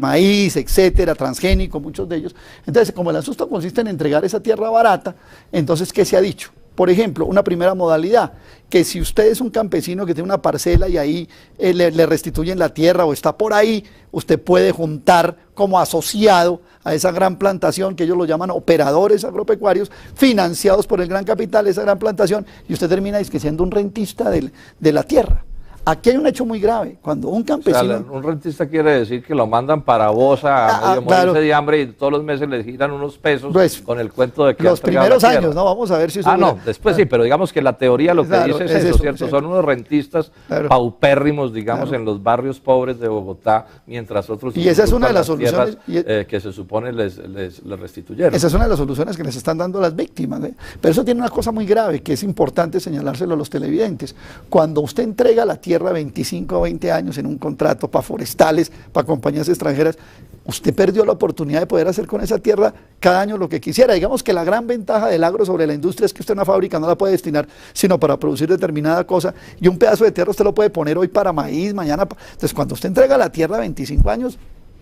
F: maíz, etcétera, transgénico, muchos de ellos. Entonces, como el asunto consiste en entregar esa tierra barata, entonces, ¿qué se ha dicho? Por ejemplo, una primera modalidad, que si usted es un campesino que tiene una parcela y ahí le restituyen la tierra o está por ahí, usted puede juntar como asociado a esa gran plantación, que ellos lo llaman operadores agropecuarios, financiados por el gran capital, esa gran plantación, y usted termina siendo un rentista de la tierra. Aquí hay un hecho muy grave, cuando un campesino...
E: O sea, un rentista quiere decir que lo mandan para Bosa a medio morirse de hambre y todos los meses le giran unos pesos pues, con el cuento de que...
F: Los primeros años, ¿no? Vamos a ver si eso...
E: no, después sí, pero digamos que la teoría lo que dice es eso, ¿cierto? Son unos rentistas paupérrimos, digamos, en los barrios pobres de Bogotá, mientras otros...
F: Y esa es una de las soluciones...
E: que se supone les restituyeron.
F: Esa es una de las soluciones que les están dando las víctimas, ¿eh? Pero eso tiene una cosa muy grave, que es importante señalárselo a los televidentes. Cuando usted entrega la tierra tierra 25 o 20 años en un contrato para forestales, para compañías extranjeras, usted perdió la oportunidad de poder hacer con esa tierra cada año lo que quisiera. Digamos que la gran ventaja del agro sobre la industria es que usted una fábrica no la puede destinar sino para producir determinada cosa, y un pedazo de tierra usted lo puede poner hoy para maíz, mañana. Entonces cuando usted entrega la tierra a 25 años,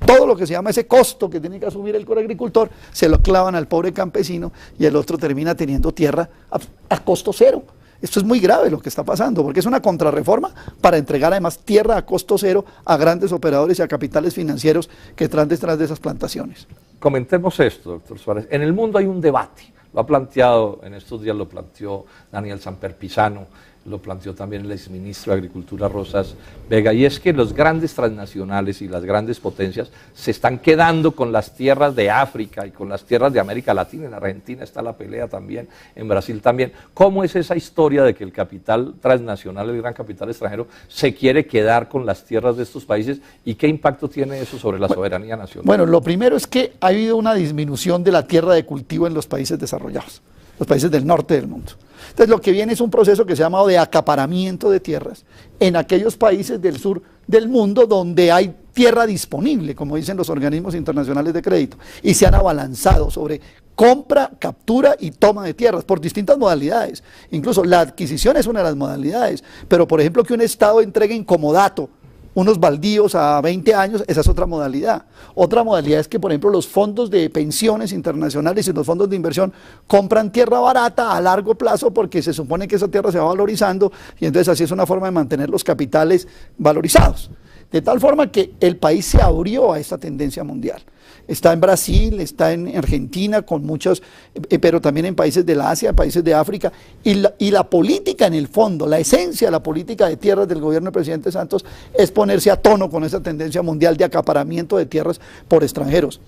F: todo lo que se llama ese costo que tiene que asumir el agricultor, se lo clavan al pobre campesino y el otro termina teniendo tierra a costo cero. Esto es muy grave lo que está pasando, porque es una contrarreforma para entregar además tierra a costo cero a grandes operadores y a capitales financieros que están detrás de esas plantaciones.
E: Comentemos esto, doctor Suárez. En el mundo hay un debate, lo ha planteado, en estos días lo planteó Daniel Samper Pisano, lo planteó también el exministro de Agricultura Rosas Vega, y es que los grandes transnacionales y las grandes potencias se están quedando con las tierras de África y con las tierras de América Latina. En Argentina está la pelea también, en Brasil también. ¿Cómo es esa historia de que el capital transnacional, el gran capital extranjero, se quiere quedar con las tierras de estos países, y qué impacto tiene eso sobre la soberanía nacional?
F: Bueno, lo primero es que ha habido una disminución de la tierra de cultivo en los países desarrollados, los países del norte del mundo. Entonces lo que viene es un proceso que se ha llamado de acaparamiento de tierras en aquellos países del sur del mundo donde hay tierra disponible, como dicen los organismos internacionales de crédito, y se han abalanzado sobre compra, captura y toma de tierras por distintas modalidades. Incluso la adquisición es una de las modalidades, pero por ejemplo que un Estado entregue en comodato unos baldíos a 20 años, esa es otra modalidad. Otra modalidad es que, por ejemplo, los fondos de pensiones internacionales y los fondos de inversión compran tierra barata a largo plazo porque se supone que esa tierra se va valorizando, y entonces así es una forma de mantener los capitales valorizados. De tal forma que el país se abrió a esta tendencia mundial. Está en Brasil, está en Argentina, con muchos, pero también en países de la Asia, países de África, y la política en el fondo, la esencia de la política de tierras del gobierno del presidente Santos es ponerse a tono con esa tendencia mundial de acaparamiento de tierras por extranjeros.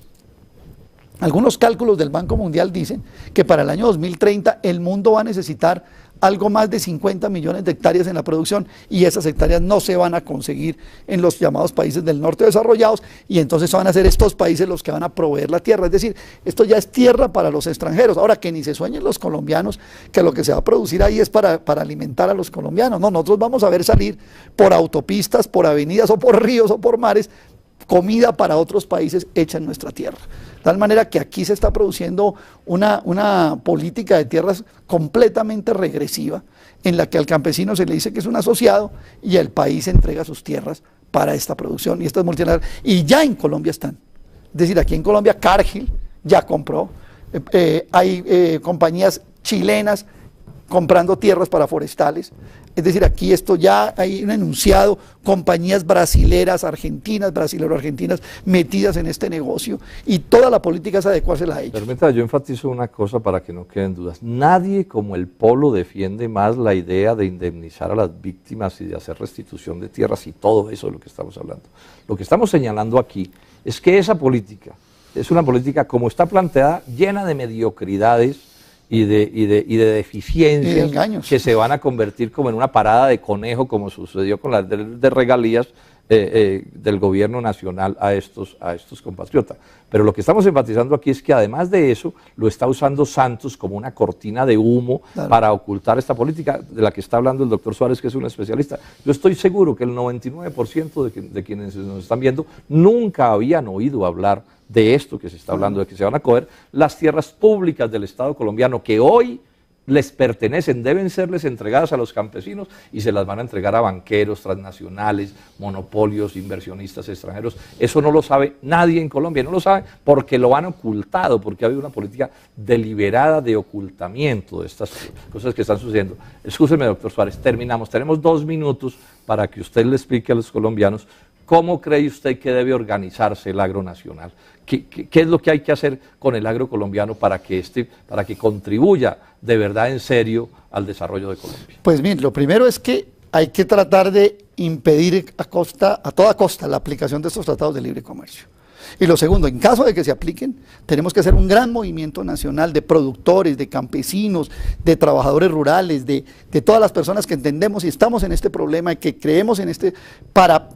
F: Algunos cálculos del Banco Mundial dicen que para el año 2030 el mundo va a necesitar algo más de 50 millones de hectáreas en la producción, y esas hectáreas no se van a conseguir en los llamados países del norte desarrollados, y entonces van a ser estos países los que van a proveer la tierra. Es decir, esto ya es tierra para los extranjeros. Ahora, que ni se sueñen los colombianos que lo que se va a producir ahí es para alimentar a los colombianos. No, nosotros vamos a ver salir por autopistas, por avenidas o por ríos o por mares comida para otros países hecha en nuestra tierra. De tal manera que aquí se está produciendo una política de tierras completamente regresiva, en la que al campesino se le dice que es un asociado y el país entrega sus tierras para esta producción y estas multinacionales. Y ya en Colombia están. Es decir, aquí en Colombia Cargill ya compró, hay compañías chilenas comprando tierras para forestales. Es decir, aquí esto ya hay un enunciado, compañías brasileras, argentinas, brasilero-argentinas metidas en este negocio, y toda la política es adecuársela a ellos.
E: Permítame, yo enfatizo una cosa para que no queden dudas. Nadie como el Polo defiende más la idea de indemnizar a las víctimas y de hacer restitución de tierras y todo eso de lo que estamos hablando. Lo que estamos señalando aquí es que esa política es una política, como está planteada, llena de mediocridades y de deficiencias,
F: y de engaños,
E: que se van a convertir como en una parada de conejo, como sucedió con las de regalías del gobierno nacional a estos compatriotas. Pero lo que estamos enfatizando aquí es que además de eso, lo está usando Santos como una cortina de humo, claro, para ocultar esta política de la que está hablando el doctor Suárez, que es un especialista. Yo estoy seguro que el 99% de quienes nos están viendo nunca habían oído hablar de esto que se está hablando, de que se van a coger las tierras públicas del Estado colombiano, que hoy les pertenecen, deben serles entregadas a los campesinos, y se las van a entregar a banqueros, transnacionales, monopolios, inversionistas extranjeros. Eso no lo sabe nadie en Colombia, no lo sabe porque lo han ocultado, porque ha habido una política deliberada de ocultamiento de estas cosas que están sucediendo. Escúcheme, doctor Suárez, terminamos. Tenemos 2 minutos para que usted le explique a los colombianos cómo cree usted que debe organizarse el agro nacional. ¿Qué es lo que hay que hacer con el agro colombiano para que contribuya de verdad en serio al desarrollo de Colombia?
F: Pues mire, lo primero es que hay que tratar de impedir a toda costa la aplicación de estos tratados de libre comercio. Y lo segundo, en caso de que se apliquen, tenemos que hacer un gran movimiento nacional de productores, de campesinos, de trabajadores rurales, de todas las personas que entendemos y estamos en este problema y que creemos en para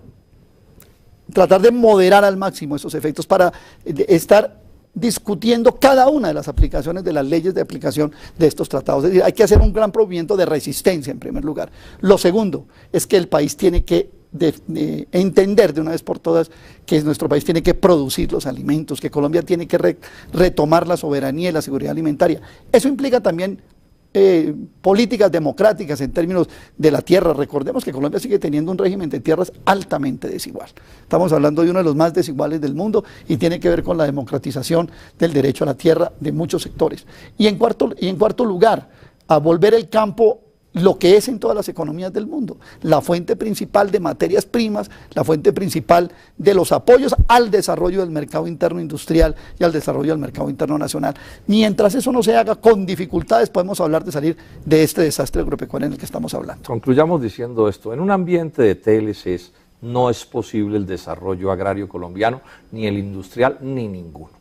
F: tratar de moderar al máximo esos efectos, para estar discutiendo cada una de las aplicaciones de las leyes de aplicación de estos tratados. Es decir, hay que hacer un gran movimiento de resistencia en primer lugar. Lo segundo es que el país tiene que entender de una vez por todas que nuestro país tiene que producir los alimentos, que Colombia tiene que retomar la soberanía y la seguridad alimentaria. Eso implica también políticas democráticas en términos de la tierra. Recordemos que Colombia sigue teniendo un régimen de tierras altamente desigual. Estamos hablando de uno de los más desiguales del mundo y tiene que ver con la democratización del derecho a la tierra de muchos sectores. Y en cuarto lugar, a volver el campo lo que es en todas las economías del mundo, la fuente principal de materias primas, la fuente principal de los apoyos al desarrollo del mercado interno industrial y al desarrollo del mercado interno nacional. Mientras eso no se haga con dificultades, podemos hablar de salir de este desastre agropecuario en el que estamos hablando.
E: Concluyamos diciendo esto: en un ambiente de TLCs no es posible el desarrollo agrario colombiano, ni el industrial, ni ninguno.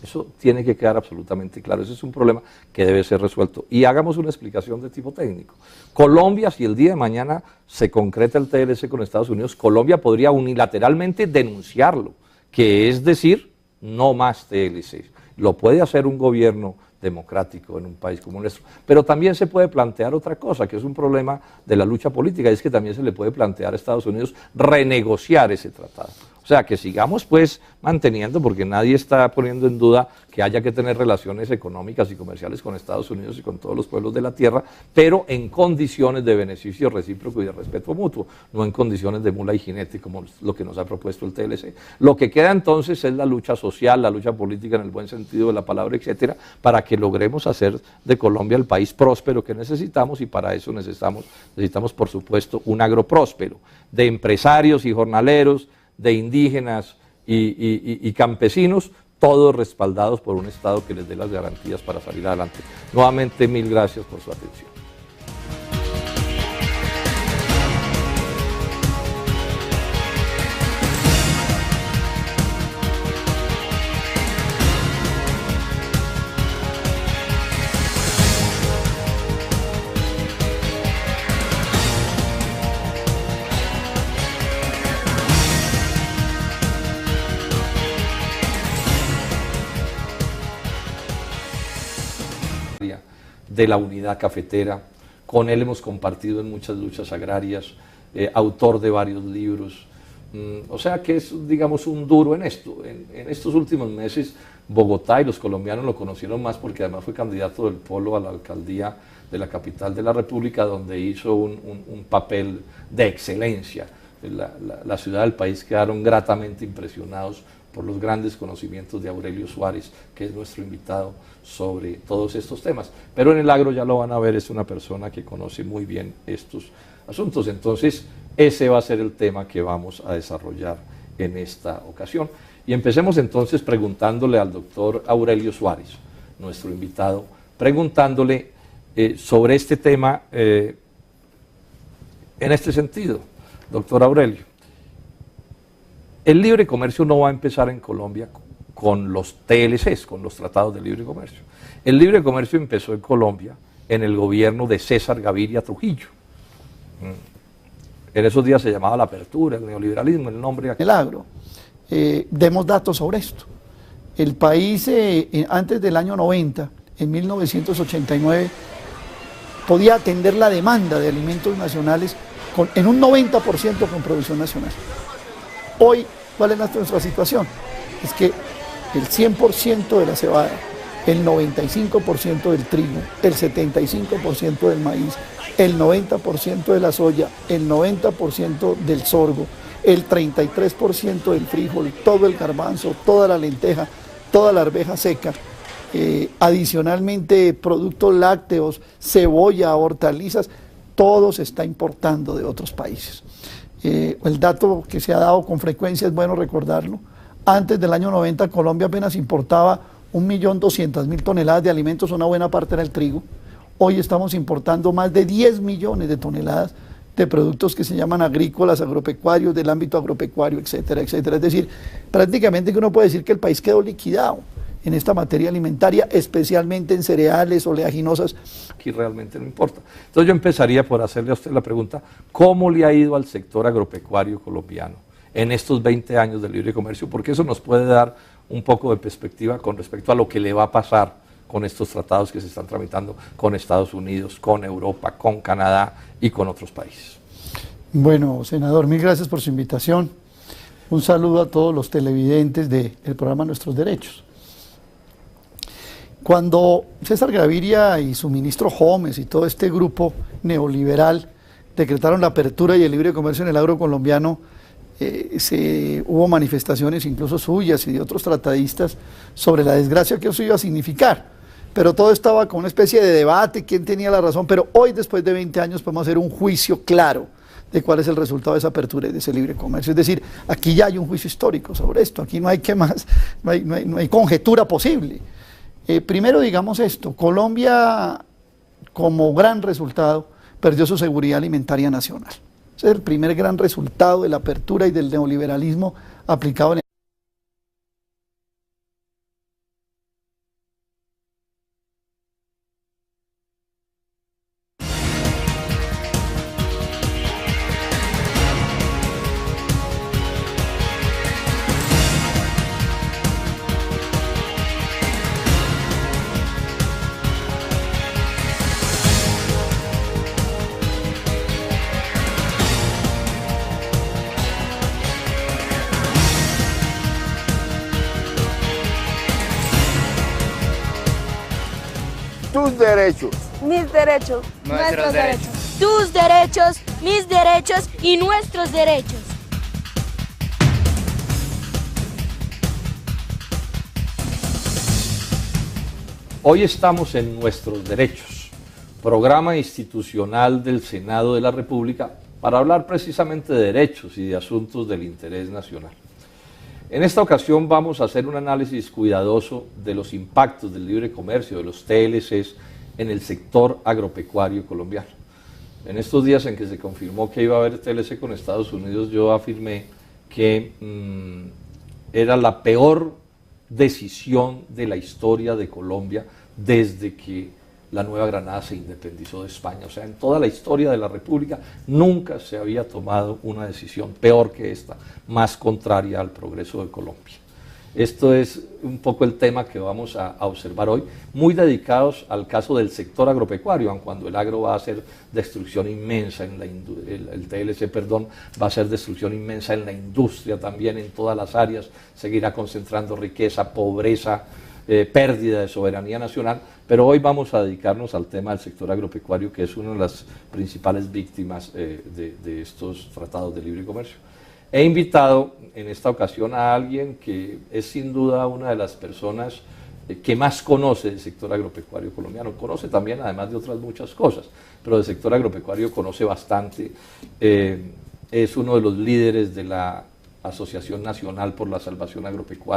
E: Eso tiene que quedar absolutamente claro. Ese es un problema que debe ser resuelto. Y hagamos una explicación de tipo técnico. Colombia, si el día de mañana se concreta el TLC con Estados Unidos, Colombia podría unilateralmente denunciarlo, que es decir, no más TLC. Lo puede hacer un gobierno democrático en un país como el nuestro. Pero también se puede plantear otra cosa, que es un problema de la lucha política, y es que también se le puede plantear a Estados Unidos renegociar ese tratado. O sea, que sigamos pues manteniendo, porque nadie está poniendo en duda que haya que tener relaciones económicas y comerciales con Estados Unidos y con todos los pueblos de la tierra, pero en condiciones de beneficio recíproco y de respeto mutuo, no en condiciones de mula y jinete como lo que nos ha propuesto el TLC. Lo que queda entonces es la lucha social, la lucha política en el buen sentido de la palabra, etcétera, para que logremos hacer de Colombia el país próspero que necesitamos, y para eso necesitamos por supuesto un agro próspero, de empresarios y jornaleros, de indígenas y campesinos, todos respaldados por un Estado que les dé las garantías para salir adelante. Nuevamente, mil gracias por su atención. De la unidad cafetera, con él hemos compartido en muchas luchas agrarias, autor de varios libros, o sea que es, digamos, un duro en esto. En estos últimos meses Bogotá y los colombianos lo conocieron más porque además fue candidato del Polo a la alcaldía de la capital de la República, donde hizo un papel de excelencia. La ciudad del país quedaron gratamente impresionados por los grandes conocimientos de Aurelio Suárez, que es nuestro invitado sobre todos estos temas. Pero en el agro, ya lo van a ver, es una persona que conoce muy bien estos asuntos. Entonces, ese va a ser el tema que vamos a desarrollar en esta ocasión. Y empecemos entonces preguntándole al doctor Aurelio Suárez, nuestro invitado, preguntándole sobre este tema en este sentido. Doctor Aurelio, el libre comercio no va a empezar en Colombia con los TLCs, con los tratados de libre comercio. El libre comercio empezó en Colombia en el gobierno de César Gaviria Trujillo. En esos días se llamaba la apertura, el neoliberalismo, el nombre.
F: El agro. Demos datos sobre esto. El país antes del año 90, en 1989, podía atender la demanda de alimentos nacionales en un 90% con producción nacional. Hoy, ¿cuál es nuestra situación? Es que el 100% de la cebada, el 95% del trigo, el 75% del maíz, el 90% de la soya, el 90% del sorgo, el 33% del frijol, todo el garbanzo, toda la lenteja, toda la arveja seca, adicionalmente productos lácteos, cebolla, hortalizas, todo se está importando de otros países. El dato que se ha dado con frecuencia es bueno recordarlo. Antes del año 90 Colombia apenas importaba 1.200.000 toneladas de alimentos, una buena parte era el trigo. Hoy estamos importando más de 10 millones de toneladas de productos que se llaman agrícolas, agropecuarios, del ámbito agropecuario, etcétera, etcétera. Es decir, prácticamente que uno puede decir que el país quedó liquidado en esta materia alimentaria, especialmente en cereales, oleaginosas.
E: Aquí realmente no importa. Entonces yo empezaría por hacerle a usted la pregunta, ¿cómo le ha ido al sector agropecuario colombiano en estos 20 años de libre comercio? Porque eso nos puede dar un poco de perspectiva con respecto a lo que le va a pasar con estos tratados que se están tramitando con Estados Unidos, con Europa, con Canadá y con otros países.
F: Bueno, senador, mil gracias por su invitación. Un saludo a todos los televidentes del programa Nuestros Derechos. Cuando César Gaviria y su ministro Gómez y todo este grupo neoliberal decretaron la apertura y el libre comercio en el agro colombiano, hubo manifestaciones incluso suyas y de otros tratadistas sobre la desgracia que eso iba a significar. Pero todo estaba con una especie de debate, quién tenía la razón, pero hoy, después de 20 años, podemos hacer un juicio claro de cuál es el resultado de esa apertura y de ese libre comercio. Es decir, aquí ya hay un juicio histórico sobre esto, aquí no hay que más, no hay conjetura posible. Primero digamos esto, Colombia como gran resultado perdió su seguridad alimentaria nacional. Ese es el primer gran resultado de la apertura y del neoliberalismo aplicado en el
A: tus derechos.
D: Mis derechos.
B: Nuestros derechos.
D: Tus derechos, mis derechos y nuestros derechos.
E: Hoy estamos en Nuestros Derechos, programa institucional del Senado de la República para hablar precisamente de derechos y de asuntos del interés nacional. En esta ocasión vamos a hacer un análisis cuidadoso de los impactos del libre comercio, de los TLCs, en el sector agropecuario colombiano. En estos días en que se confirmó que iba a haber TLC con Estados Unidos, yo afirmé que era la peor decisión de la historia de Colombia desde que la Nueva Granada se independizó de España. O sea, en toda la historia de la República nunca se había tomado una decisión peor que esta, más contraria al progreso de Colombia. Esto es un poco el tema que vamos a observar hoy, muy dedicados al caso del sector agropecuario, aun cuando el agro va a hacer destrucción inmensa, el TLC, perdón, va a hacer destrucción inmensa en la industria también, en todas las áreas, seguirá concentrando riqueza, pobreza, pérdida de soberanía nacional, pero hoy vamos a dedicarnos al tema del sector agropecuario, que es una de las principales víctimas de estos tratados de libre comercio. He invitado en esta ocasión a alguien que es sin duda una de las personas que más conoce el sector agropecuario colombiano. Conoce también, además de otras muchas cosas, pero del sector agropecuario conoce bastante. Es uno de los líderes de la Asociación Nacional por la Salvación Agropecuaria.